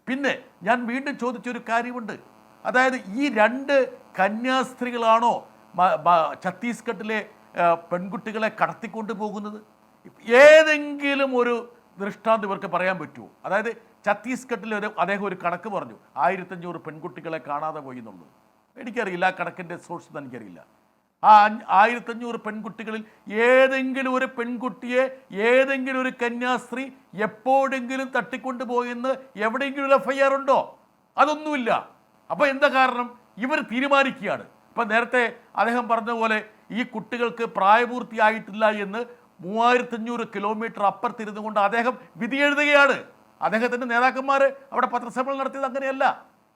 പിന്നെ ഞാൻ വീണ്ടും ചോദിച്ചൊരു കാര്യമുണ്ട്. അതായത് ഈ 2 കന്യാസ്ത്രീകളാണോ ഛത്തീസ്ഗഡിലെ പെൺകുട്ടികളെ കടത്തിക്കൊണ്ട് പോകുന്നത്? ഏതെങ്കിലും ഒരു ദൃഷ്ടാന്തം ഇവർക്ക് പറയാൻ പറ്റുമോ? അതായത് ഛത്തീസ്ഗഡിൽ അദ്ദേഹം ഒരു കണക്ക് പറഞ്ഞു, 1500 പെൺകുട്ടികളെ കാണാതെ പോയി എന്നുള്ളത്. എനിക്കറിയില്ല, ആ കണക്കിൻ്റെ സോഴ്സ് എനിക്കറിയില്ല. ആ 1500 പെൺകുട്ടികളിൽ ഏതെങ്കിലും ഒരു പെൺകുട്ടിയെ ഏതെങ്കിലും ഒരു കന്യാസ്ത്രീ എപ്പോഴെങ്കിലും തട്ടിക്കൊണ്ടു പോയെന്ന് എവിടെയെങ്കിലും ഒരു FIR ഉണ്ടോ? അതൊന്നുമില്ല. അപ്പോൾ എന്താ കാരണം? ഇവർ തീരുമാനിക്കുകയാണ്. ഇപ്പം നേരത്തെ അദ്ദേഹം പറഞ്ഞ പോലെ ഈ കുട്ടികൾക്ക് പ്രായപൂർത്തിയായിട്ടില്ല എന്ന് 3500 കിലോമീറ്റർ അപ്പുറത്തിരുന്നു കൊണ്ട് അദ്ദേഹം വിധി എഴുതുകയാണ്. അദ്ദേഹത്തിൻ്റെ നേതാക്കന്മാർ അവിടെ പത്രസമ്മേളനം നടത്തിയത് അങ്ങനെയല്ല.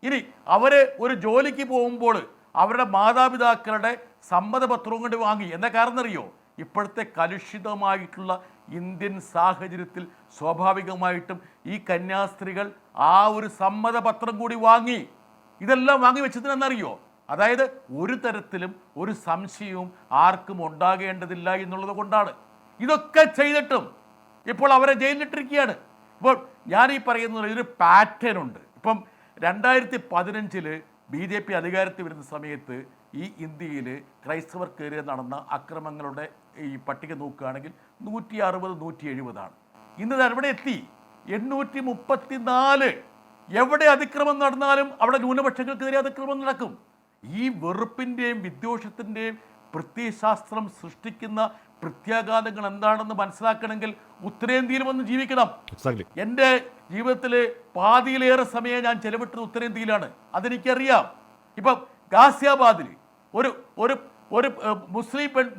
ഇനി അവർ ഒരു ജോലിക്ക് പോകുമ്പോൾ അവരുടെ മാതാപിതാക്കളുടെ സമ്മതപത്രവും കൊണ്ട് വാങ്ങി. എന്താ കാരണം അറിയോ? ഇപ്പോഴത്തെ കലുഷിതമായിട്ടുള്ള ഇന്ത്യൻ സാഹചര്യത്തിൽ സ്വാഭാവികമായിട്ടും ഈ കന്യാസ്ത്രീകൾ ആ ഒരു സമ്മതപത്രം കൂടി വാങ്ങി. ഇതെല്ലാം വാങ്ങി വെച്ചതിനെന്നറിയോ? അതായത് ഒരു തരത്തിലും ഒരു സംശയവും ആർക്കും ഉണ്ടാകേണ്ടതില്ല എന്നുള്ളത് കൊണ്ടാണ്. ഇതൊക്കെ ചെയ്തിട്ടും ഇപ്പോൾ അവരെ ജയിലിലിട്ടിരിക്കുകയാണ്. ഇപ്പോൾ ഞാൻ ഈ പറയുന്നത് ഇതൊരു പാറ്റേൺ ഉണ്ട്. ഇപ്പം 2015 BJP അധികാരത്തിൽ വരുന്ന സമയത്ത് ഈ ഇന്ത്യയിൽ ക്രൈസ്തവർക്കെതിരെ നടന്ന അക്രമങ്ങളുടെ ഈ പട്ടിക നോക്കുകയാണെങ്കിൽ 160, 170 ആണ്. ഇന്ന് എവിടെ എത്തി? 834. എവിടെ അതിക്രമം നടന്നാലും അവിടെ ന്യൂനപക്ഷങ്ങൾക്കെതിരെ അതിക്രമം നടക്കും. ഈ വെറുപ്പിൻ്റെയും വിദ്വേഷത്തിൻ്റെയും പ്രത്യയശാസ്ത്രം സൃഷ്ടിക്കുന്ന പ്രത്യാഘാതങ്ങൾ എന്താണെന്ന് മനസ്സിലാക്കണമെങ്കിൽ ഉത്തരേന്ത്യയിൽ വന്ന് ജീവിക്കണം. Exactly. എൻ്റെ ജീവിതത്തിൽ പാതിയിലേറെ സമയം ഞാൻ ചെലവിട്ടത് ഉത്തരേന്ത്യയിലാണ്. അതെനിക്കറിയാം. ഇപ്പം ഗാസിയാബാദിൽ ഒരു ഒരു ഒരു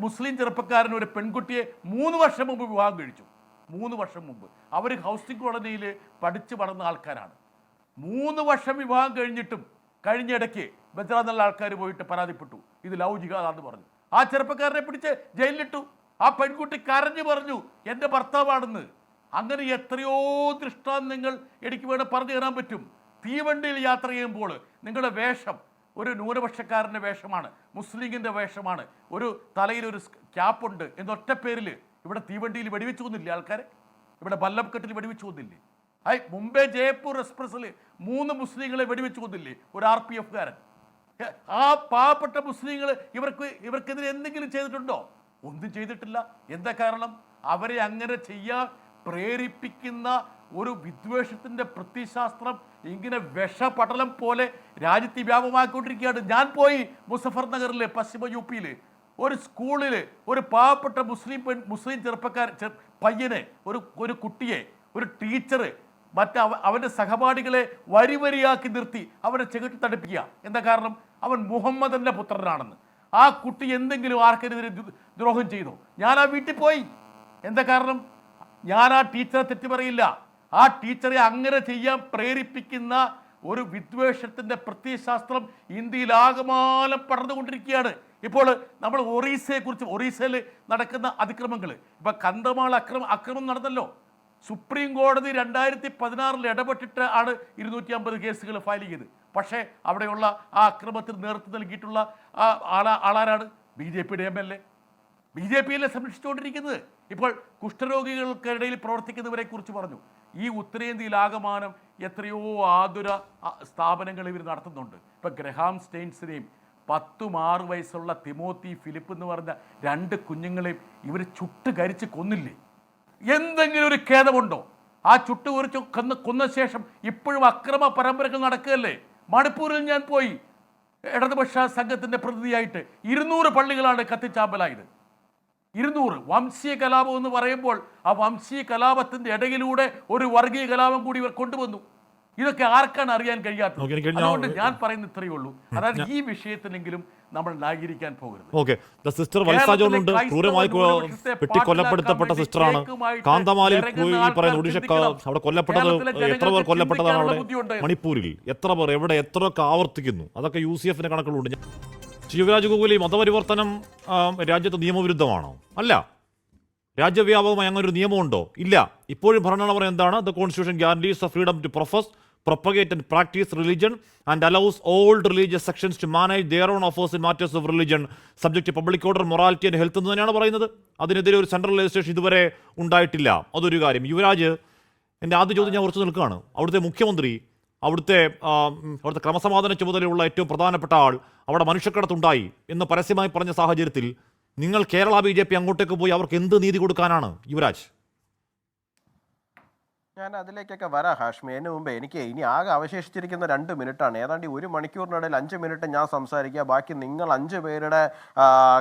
മുസ്ലിം ചെറുപ്പക്കാരൻ ഒരു പെൺകുട്ടിയെ 3 വർഷം മുമ്പ് വിവാഹം കഴിച്ചു. 3 വർഷം മുമ്പ്. അവർ ഹൗസിംഗ് കോളനിയിൽ പഠിച്ച് വളർന്ന ആൾക്കാരാണ്. 3 വർഷം വിവാഹം കഴിഞ്ഞിട്ടും കഴിഞ്ഞിടയ്ക്ക് ബദ്രാന്നുള്ള ആൾക്കാർ പോയിട്ട് പരാതിപ്പെട്ടു, ഇത് ലവ് ജിഹാദാന്ന് പറഞ്ഞു. ആ ചെറുപ്പക്കാരനെ പിടിച്ച് ജയിലിലിട്ടു. ആ പെൺകുട്ടി കരഞ്ഞു പറഞ്ഞു എൻ്റെ ഭർത്താവാണെന്ന്. അങ്ങനെ എത്രയോ ദൃഷ്ടാന്തങ്ങൾ എനിക്ക് വേണം പറഞ്ഞു തരാൻ പറ്റും. തീവണ്ടിയിൽ യാത്ര ചെയ്യുമ്പോൾ നിങ്ങളുടെ വേഷം ഒരു ന്യൂനപക്ഷക്കാരൻ്റെ വേഷമാണ്, മുസ്ലിങ്ങിൻ്റെ വേഷമാണ്, ഒരു തലയിലൊരു ക്യാപ്പുണ്ട് എന്നൊറ്റ പേരിൽ ഇവിടെ തീവണ്ടിയിൽ വെടിവെച്ചു കൊന്നില്ലേ ആൾക്കാരെ? ഇവിടെ ബല്ലംകട്ടിൽ വെടിവെച്ചു കൊന്നില്ലേ? മുംബൈ ജയ്പൂർ എക്സ്പ്രസ്സിൽ 3 മുസ്ലിങ്ങളെ വെടിവെച്ചു കൊന്നില്ലേ ഒരു RPF കാരൻ? ആ പാവപ്പെട്ട മുസ്ലിങ്ങൾ ഇവർക്കെതിരെ എന്തെങ്കിലും ചെയ്തിട്ടുണ്ടോ? ഒന്നും ചെയ്തിട്ടില്ല. എന്താ കാരണം? അവരെ അങ്ങനെ ചെയ്യാൻ പ്രേരിപ്പിക്കുന്ന ഒരു വിദ്വേഷത്തിൻ്റെ പ്രത്യയശാസ്ത്രം ഇങ്ങനെ വിഷപടലം പോലെ രാജ്യത്ത് വ്യാപകമാക്കിക്കൊണ്ടിരിക്കുകയാണ്. ഞാൻ പോയി മുസഫർ നഗറിൽ പശ്ചിമ UP-യിൽ ഒരു സ്കൂളിൽ ഒരു പാവപ്പെട്ട മുസ്ലിം പയ്യനെ ഒരു കുട്ടിയെ ഒരു ടീച്ചർ അവൻ്റെ സഹപാഠികളെ വരിയാക്കി നിർത്തി അവനെ ചെകിട്ട് തടുപ്പിക്കുക. എന്താ കാരണം? അവൻ മുഹമ്മദിൻ്റെ പുത്രനാണെന്ന്. ആ കുട്ടി എന്തെങ്കിലും ആർക്കെതിരെ ദ്രോഹം ചെയ്തോ? ഞാൻ ആ വീട്ടിൽ പോയി. എന്താ കാരണം? ഞാൻ ആ ടീച്ചറെ തെറ്റ് പറയില്ല. ആ ടീച്ചറെ അങ്ങനെ ചെയ്യാൻ പ്രേരിപ്പിക്കുന്ന ഒരു വിദ്വേഷത്തിൻ്റെ പ്രത്യയശാസ്ത്രം ഇന്ത്യയിൽ ആകമാനം പടർന്നുകൊണ്ടിരിക്കുകയാണ്. ഇപ്പോൾ നമ്മൾ ഒറീസയിൽ നടക്കുന്ന അതിക്രമങ്ങൾ, ഇപ്പം കന്ധമാൾ അക്രമം നടന്നല്ലോ. സുപ്രീം കോടതി 2016 ഇടപെട്ടിട്ട് ആണ് 250 കേസുകൾ ഫയൽ ചെയ്ത്. പക്ഷേ അവിടെയുള്ള ആ അക്രമത്തിന് നേതൃത്വം നൽകിയിട്ടുള്ള ആളാരാണ്? BJP-യുടെ MLA. BJP-യിലെ സംരക്ഷിച്ചുകൊണ്ടിരിക്കുന്നത്. ഇപ്പോൾ കുഷ്ഠരോഗികൾക്കിടയിൽ പ്രവർത്തിക്കുന്നവരെ കുറിച്ച് പറഞ്ഞു. ഈ ഉത്തരേന്ത്യയിൽ ആകമാനം എത്രയോ ആതുര സ്ഥാപനങ്ങൾ ഇവർ നടത്തുന്നുണ്ട്. ഇപ്പം ഗ്രഹാം സ്റ്റെയിൻസിനെയും 6 വയസ്സുള്ള തിമോത്തി ഫിലിപ്പ് എന്ന് പറഞ്ഞ 2 കുഞ്ഞുങ്ങളെയും ഇവർ ചുട്ട് കരിച്ച് കൊന്നില്ലേ? എന്തെങ്കിലും ഒരു ഖേദമുണ്ടോ? ആ ചുട്ട് കുറിച്ച് കൊന്ന ശേഷം ഇപ്പോഴും അക്രമ പരമ്പരകൾ നടക്കുകയല്ലേ? മണിപ്പൂരിൽ ഞാൻ പോയി ഇടതുപക്ഷ സംഘത്തിൻ്റെ പ്രതിനിധിയായിട്ട് 200 പള്ളികളാണ് കത്തിച്ചാമ്പലായത്. 200. വംശീയ കലാപം എന്ന് പറയുമ്പോൾ ആ വംശീയ കലാപത്തിൻ്റെ ഇടയിലൂടെ ഒരു വർഗീയ കലാപം കൂടി ഇവർ കൊണ്ടുവന്നു. ഇതൊക്കെ ആർക്കാണ് അറിയാൻ കഴിയാത്തത്? അതുകൊണ്ട് ഞാൻ പറയുന്നത് ഇത്രയേ ഉള്ളൂ. അതായത് ഈ വിഷയത്തിലെങ്കിലും നമ്മൾ ന്യായീകരിക്കാൻ പോകരുത്. സിസ്റ്റർ വത്സാജോണ്ട് ക്രൂരമായി വെട്ടിക്കൊല്ലപ്പെടുത്തപ്പെട്ട സിസ്റ്ററാണ്. കാന്തമാലിൽ ഈ പറയുന്ന ഒഡീഷക്കാർ അവിടെ കൊല്ലപ്പെട്ടത് എത്ര പേർ കൊല്ലപ്പെട്ടതാണ്? അവിടെ മണിപ്പൂരിൽ എത്ര പേർ, എവിടെ, എത്രയൊക്കെ ആവർത്തിക്കുന്നു? അതൊക്കെ UCF-ന്റെ കണക്കുകളുണ്ട്. ശിവരാജ് ഗോകുലി, മതപരിവർത്തനം രാജ്യത്ത് നിയമവിരുദ്ധമാണോ? അല്ല. രാജ്യവ്യാപകമായി അങ്ങനെ ഒരു നിയമമുണ്ടോ? ഇല്ല. ഇപ്പോഴും ഭരണഘടന എന്താണ്? The constitution guarantees the freedom to profess, propagate and practice religion and allows all religious sections to manage their own affairs in matters of religion subject to public order, morality and health എന്ന് തന്നെയാണ് പറയുന്നത്. അതിനെതിരെ ഒരു central legislation ഇതുവരെ ഉണ്ടായിട്ടില്ല. അതൊരു കാര്യം. യുവരാജ്, എൻ്റെ ആദ്യ ചോദ്യം ഞാൻ ഉറച്ചു നിൽക്കുകയാണ്. അവിടുത്തെ മുഖ്യമന്ത്രി, അവിടുത്തെ ക്രമസമാധാന ചുമതലയുള്ള ഏറ്റവും പ്രധാനപ്പെട്ട ആൾ അവിടെ മനുഷ്യക്കടത്തുണ്ടായി എന്ന് പരസ്യമായി പറഞ്ഞ സാഹചര്യത്തിൽ നിങ്ങൾ കേരള BJP അങ്ങോട്ടേക്ക് പോയി അവർക്ക് എന്ത് നീതി കൊടുക്കാനാണ് യുവരാജ്? ഞാൻ അതിലേക്കൊക്കെ വരാം ഹാഷ്മി. അതിന് മുമ്പേ എനിക്ക് ഇനി ആകെ അവശേഷിച്ചിരിക്കുന്ന 2 മിനിറ്റാണ്. ഏതാണ്ട് 1 മണിക്കൂറിനിടയിൽ 5 മിനിറ്റ് ഞാൻ സംസാരിക്കുക, ബാക്കി നിങ്ങൾ 5 പേരുടെ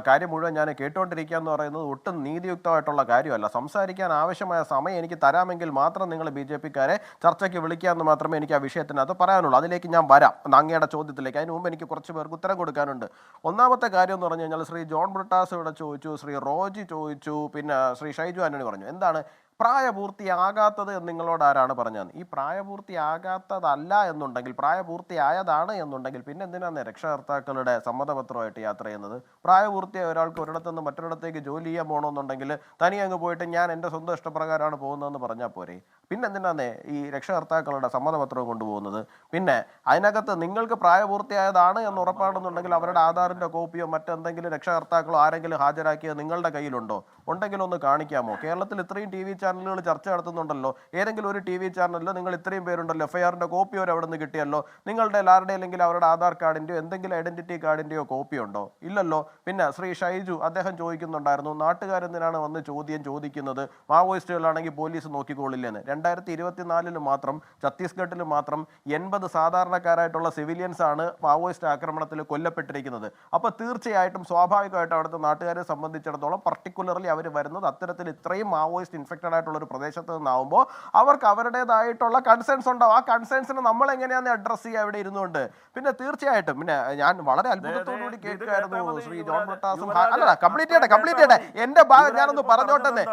കാര്യം മുഴുവൻ ഞാൻ കേട്ടുകൊണ്ടിരിക്കുക എന്ന് പറയുന്നത് ഒട്ടും നീതിയുക്തമായിട്ടുള്ള കാര്യമല്ല. സംസാരിക്കാൻ ആവശ്യമായ സമയം എനിക്ക് തരാമെങ്കിൽ മാത്രം നിങ്ങൾ BJP-ക്കാരെ ചർച്ചയ്ക്ക് വിളിക്കുക എന്ന് മാത്രമേ എനിക്ക് ആ വിഷയത്തിനകത്ത് പറയാനുള്ളൂ. അതിലേക്ക് ഞാൻ വരാം, അങ്ങയുടെ ചോദ്യത്തിലേക്ക്. അതിന് മുമ്പ് എനിക്ക് കുറച്ച് പേർക്ക് ഉത്തരം കൊടുക്കാനുണ്ട്. ഒന്നാമത്തെ കാര്യം എന്ന് പറഞ്ഞു കഴിഞ്ഞാൽ ശ്രീ ജോൺ ബ്രിട്ടാസ് ഇവിടെ ചോദിച്ചു, ശ്രീ റോജി ചോദിച്ചു, പിന്നെ ശ്രീ ഷൈജു ആന്റണി പറഞ്ഞു എന്താണ് പ്രായപൂർത്തിയാകാത്തത് എന്ന് നിങ്ങളോട് ആരാണ് പറഞ്ഞത്? ഈ പ്രായപൂർത്തിയാകാത്തതല്ല എന്നുണ്ടെങ്കിൽ, പ്രായപൂർത്തിയായതാണ് എന്നുണ്ടെങ്കിൽ പിന്നെ എന്തിനാണ് രക്ഷകർത്താക്കളുടെ സമ്മതപത്രമായിട്ട് യാത്ര ചെയ്യുന്നത്? പ്രായപൂർത്തിയായ ഒരാൾക്ക് ഒരിടത്തുനിന്ന് മറ്റൊരിടത്തേക്ക് ജോലി ചെയ്യാൻ പോകണമെന്നുണ്ടെങ്കിൽ തനി അങ്ങ് പോയിട്ട് ഞാൻ എൻ്റെ സ്വന്തം ഇഷ്ടപ്രകാരമാണ് പോകുന്നതെന്ന് പറഞ്ഞാൽ പോരെ? പിന്നെ എന്തിനാണ് ഈ രക്ഷകർത്താക്കളുടെ സമ്മതപത്രവും കൊണ്ടുപോകുന്നത്? പിന്നെ അതിനകത്ത് നിങ്ങൾക്ക് പ്രായപൂർത്തിയായതാണ് എന്ന് ഉറപ്പാണെന്നുണ്ടെങ്കിൽ അവരുടെ ആധാറിൻ്റെ കോപ്പിയോ മറ്റെന്തെങ്കിലും രക്ഷകർത്താക്കളോ ആരെങ്കിലും ഹാജരാക്കിയത് നിങ്ങളുടെ കയ്യിലുണ്ടോ? ഉണ്ടെങ്കിൽ ഒന്ന് കാണിക്കാമോ? കേരളത്തിൽ ഇത്രയും TV ചാനലുകൾ ചർച്ച നടത്തുന്നുണ്ടല്ലോ. ഏതെങ്കിലും ഒരു TV ചാനലിലോ നിങ്ങൾ ഇത്രയും പേരുണ്ടല്ലോ, FIR-ന്റെ കോപ്പി വരെ അവിടെ നിന്ന് കിട്ടിയല്ലോ. നിങ്ങളുടെ എല്ലാവരുടെ അല്ലെങ്കിൽ അവരുടെ ആധാർ കാർഡിൻ്റെയോ എന്തെങ്കിലും ഐഡന്റിറ്റി കാർഡിൻ്റെയോ കോപ്പി ഉണ്ടോ? ഇല്ലല്ലോ. പിന്നെ ശ്രീ ഷൈജു അദ്ദേഹം ചോദിക്കുന്നുണ്ടായിരുന്നു നാട്ടുകാരെന്തിനാണ് വന്ന് ചോദ്യം ചോദിക്കുന്നത്, മാവോയിസ്റ്റുകളാണെങ്കിൽ പോലീസ് നോക്കിക്കോളില്ലെന്ന്. 2024 മാത്രം ഛത്തീസ്ഗഡിൽ മാത്രം 80 സാധാരണക്കാരായിട്ടുള്ള സിവിലിയൻസ് ആണ് മാവോയിസ്റ്റ് ആക്രമണത്തിൽ കൊല്ലപ്പെട്ടിരിക്കുന്നത്. അപ്പോൾ തീർച്ചയായിട്ടും സ്വാഭാവികമായിട്ടും അവിടുത്തെ നാട്ടുകാരെ സംബന്ധിച്ചിടത്തോളം പർട്ടിക്കുലർലി അവർ വരുന്നത് അത്തരത്തിൽ ഇത്രയും മാവോയിസ്റ്റ് ഇൻഫെക്റ്റഡ് ആയിട്ടുള്ള ഒരു പ്രദേശത്ത് നിന്നാവുമ്പോൾ അവർക്ക് അവരുടേതായിട്ടുള്ള കൺസേൺസ് ഉണ്ടാവും. ആ കൺസേൺസിനെ നമ്മൾ എങ്ങനെയാണ് അഡ്രസ് ചെയ്യുക അവിടെ ഇരുന്നുകൊണ്ട്? പിന്നെ തീർച്ചയായിട്ടും പിന്നെ ഞാൻ വളരെ അത്ഭുതത്തോടുകൂടി കേൾക്കുകയായിരുന്നു ശ്രീ ജോൺ ബ്രിട്ടാസും. അല്ല കംപ്ലീറ്റ് ചെയ്യട്ടെ എന്റെ ഭാഗം ഞാനൊന്ന് പറഞ്ഞോട്ടെ.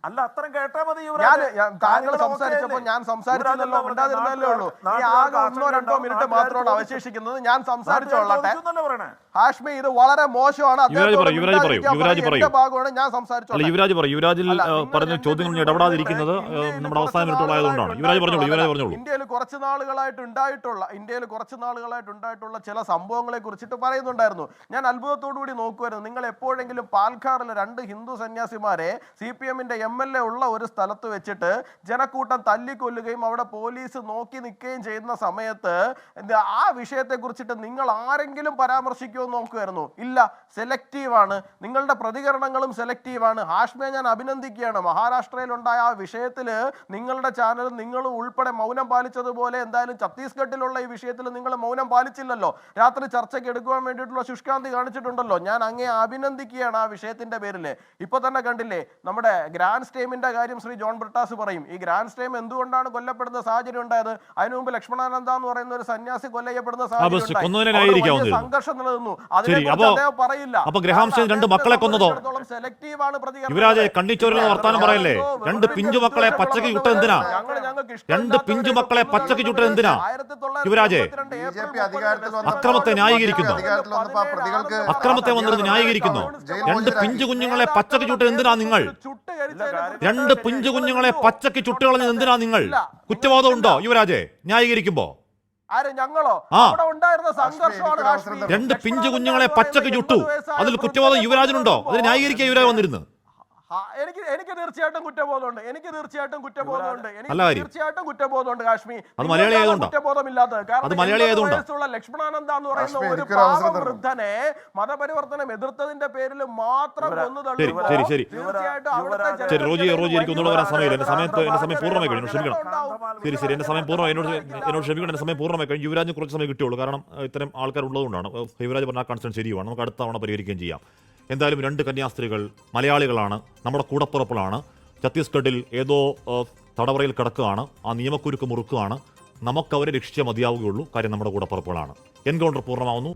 അല്ല അത്രയും കേട്ടാ മതി. താങ്കൾ സംസാരിച്ചപ്പോൾ ഞാൻ സംസാരിച്ചില്ലല്ലോ, മിണ്ടാതിരുന്നല്ലേ ഉള്ളൂ. ഈ ആകെ 1-2 മിനിറ്റ് മാത്രമാണ് അവശേഷിക്കുന്നത്. ഞാൻ സംസാരിച്ചോളട്ടെ. ഹാഷ്മി, ഇത് വളരെ മോശമാണ്. ഭാഗമാണ് ഞാൻ സംസാരിച്ചോളൂ. യുവരാജ് പറയും. യുവരാജിൽ പറഞ്ഞ ചോദ്യങ്ങൾ ഇടപെടാതിരിക്കുന്നത് നമ്മുടെ അവസാന മിനിറ്റുകളായതുകൊണ്ടാണ്. യുവരാജ് പറഞ്ഞോളൂ. ഇന്ത്യയിൽ കുറച്ച് നാളുകളായിട്ട് ഉണ്ടായിട്ടുള്ള ചില സംഭവങ്ങളെ കുറിച്ചിട്ട് പറയുന്നുണ്ടായിരുന്നു. ഞാൻ അത്ഭുതത്തോടുകൂടി നോക്കുമായിരുന്നു. നിങ്ങൾ എപ്പോഴെങ്കിലും പാൽഘാറിൽ 2 ഹിന്ദു സന്യാസിമാരെ CPM-ന്റെ MLA ഉള്ള ഒരു സ്ഥലത്ത് വെച്ചിട്ട് ജനക്കൂട്ടം തല്ലിക്കൊല്ലുകയും അവിടെ പോലീസ് നോക്കി നിൽക്കുകയും ചെയ്യുന്ന സമയത്ത് ആ വിഷയത്തെ കുറിച്ചിട്ട് നിങ്ങൾ ആരെങ്കിലും പരാമർശിക്കുമോ നോക്കുമായിരുന്നു? ഇല്ല. സെലക്റ്റീവാണ്, നിങ്ങളുടെ പ്രതികരണങ്ങളും സെലക്റ്റീവാണ്. ഹാഷ്മിയെ ഞാൻ അഭിനന്ദിക്കുകയാണ്. മഹാരാഷ്ട്രയിലുണ്ടായ ആ വിഷയത്തിൽ നിങ്ങളുടെ ചാനലും നിങ്ങളും ഉൾപ്പെടെ മൗനം പാലിച്ചതുപോലെ എന്തായാലും ഛത്തീസ്ഗഡിലുള്ള ഈ വിഷയത്തിൽ നിങ്ങൾ മൗനം പാലിച്ചില്ലല്ലോ. രാത്രി ചർച്ചയ്ക്ക് എടുക്കുവാൻ വേണ്ടിയിട്ടുള്ള ശുഷ്കാന്തി കാണിച്ചിട്ടുണ്ടല്ലോ. ഞാൻ അങ്ങേ അഭിനന്ദിക്കുകയാണ് ആ വിഷയത്തിന്റെ പേരിൽ. ഇപ്പൊ തന്നെ കണ്ടില്ലേ നമ്മുടെ ഗ്രാൻഡ് സ്റ്റേമിന്റെ കാര്യം ശ്രീ ജോൺ ബ്രിട്ടാസ് പറയും. ഈ ഗ്രാൻഡ് സ്റ്റേം എന്തുകൊണ്ടാണ് കൊല്ലപ്പെടുന്ന സാഹചര്യം ഉണ്ടായത്? അതിനു മുമ്പ് ലക്ഷ്മണാനന്ദ എന്ന് പറയുന്ന ഒരു സന്യാസി കൊല്ലപ്പെടുന്ന സാഹചര്യം സംഘർഷം നിലനിന്നു. പറയില്ല. അപ്പൊ ഗ്രഹാം സ്റ്റേം 2 മക്കളെ കൊന്നതോ? യുവരാജെ കണ്ണിച്ചോരുന്ന വർത്താനം പറയല്ലേ? 2 പിഞ്ചു മക്കളെ പച്ചക്ക് ചുട്ട എന്തിനാ? 2 പിഞ്ചു മക്കളെ പച്ചക്ക് ചുട്ട എന്തിനാ? യുവരാജെ അക്രമത്തെ ന്യായീകരിക്കുന്നു. അക്രമത്തെ വന്നിരുന്ന് ന്യായീകരിക്കുന്നു. 2 പിഞ്ചു കുഞ്ഞുങ്ങളെ പച്ചക്ക് ചുട്ട എന്തിനാ നിങ്ങൾ? 2 പിഞ്ചു കുഞ്ഞുങ്ങളെ പച്ചക്ക് ചുട്ടുകളഞ്ഞത് എന്തിനാ നിങ്ങൾ? കുറ്റബോധം ഉണ്ടോ യുവരാജെ ന്യായീകരിക്കുമ്പോ? ഞങ്ങളോ? 2 പിഞ്ചു കുഞ്ഞുങ്ങളെ പച്ചക്ക് ചുട്ടു, അതിൽ കുറ്റബോധം യുവരാജനുണ്ടോ? അതിന് ന്യായീകരിക്കാൻ യുവരാജ് വന്നിരുന്നു. എനിക്ക് തീർച്ചയായിട്ടും കുറ്റബോധമുണ്ട്. കാശ്മീർ അത് മലയാളി ആയതുകൊണ്ട്. അത് മലയാളി ആയതുകൊണ്ട് ലക്ഷ്മണാനന്ദ എന്ന് പറയുന്ന ഒരു വൃദ്ധനെ മതപരിവർത്തനം എതിർത്തതിന്റെ പേരിൽ മാത്രം റോജി എനിക്ക് ഒന്നുകൂടെ വരാൻ സമയമില്ല. എന്റെ സമയം പൂർണ്ണമായി കഴിഞ്ഞു. ക്ഷമിക്കണം. ശരി എന്റെ സമയം പൂർണ്ണമായി. എന്നോട് ക്ഷമിക്കണം. എന്റെ സമയം പൂർണ്ണമായി കഴിഞ്ഞു. യുവരാജിന് കുറച്ച് സമയം കിട്ടിയുള്ളൂ. കാരണം ഇത്തരം ആൾക്കാർ ഉള്ളതുകൊണ്ടാണ്. യുവരാജ് പറഞ്ഞ കൺസേൺ ശരിയുമാണ്. നമുക്ക് അടുത്ത തവണ പരിഹരിക്കുകയും ചെയ്യാം. എന്തായാലും 2 കന്യാസ്ത്രീകൾ മലയാളികളാണ്, നമ്മുടെ കൂടപ്പുറപ്പുകളാണ്. ഛത്തീസ്ഗഡിൽ ഏതോ തടവറയിൽ കിടക്കുകയാണ്. ആ നിയമക്കുരുക്ക് മുറുക്കുകയാണ്. നമുക്കവരെ രക്ഷിച്ചേ മതിയാവുകയുള്ളൂ. കാര്യം നമ്മുടെ കൂടപ്പുറപ്പുകളാണ്. എൻകൗണ്ടർ പൂർണ്ണമാവുന്നു.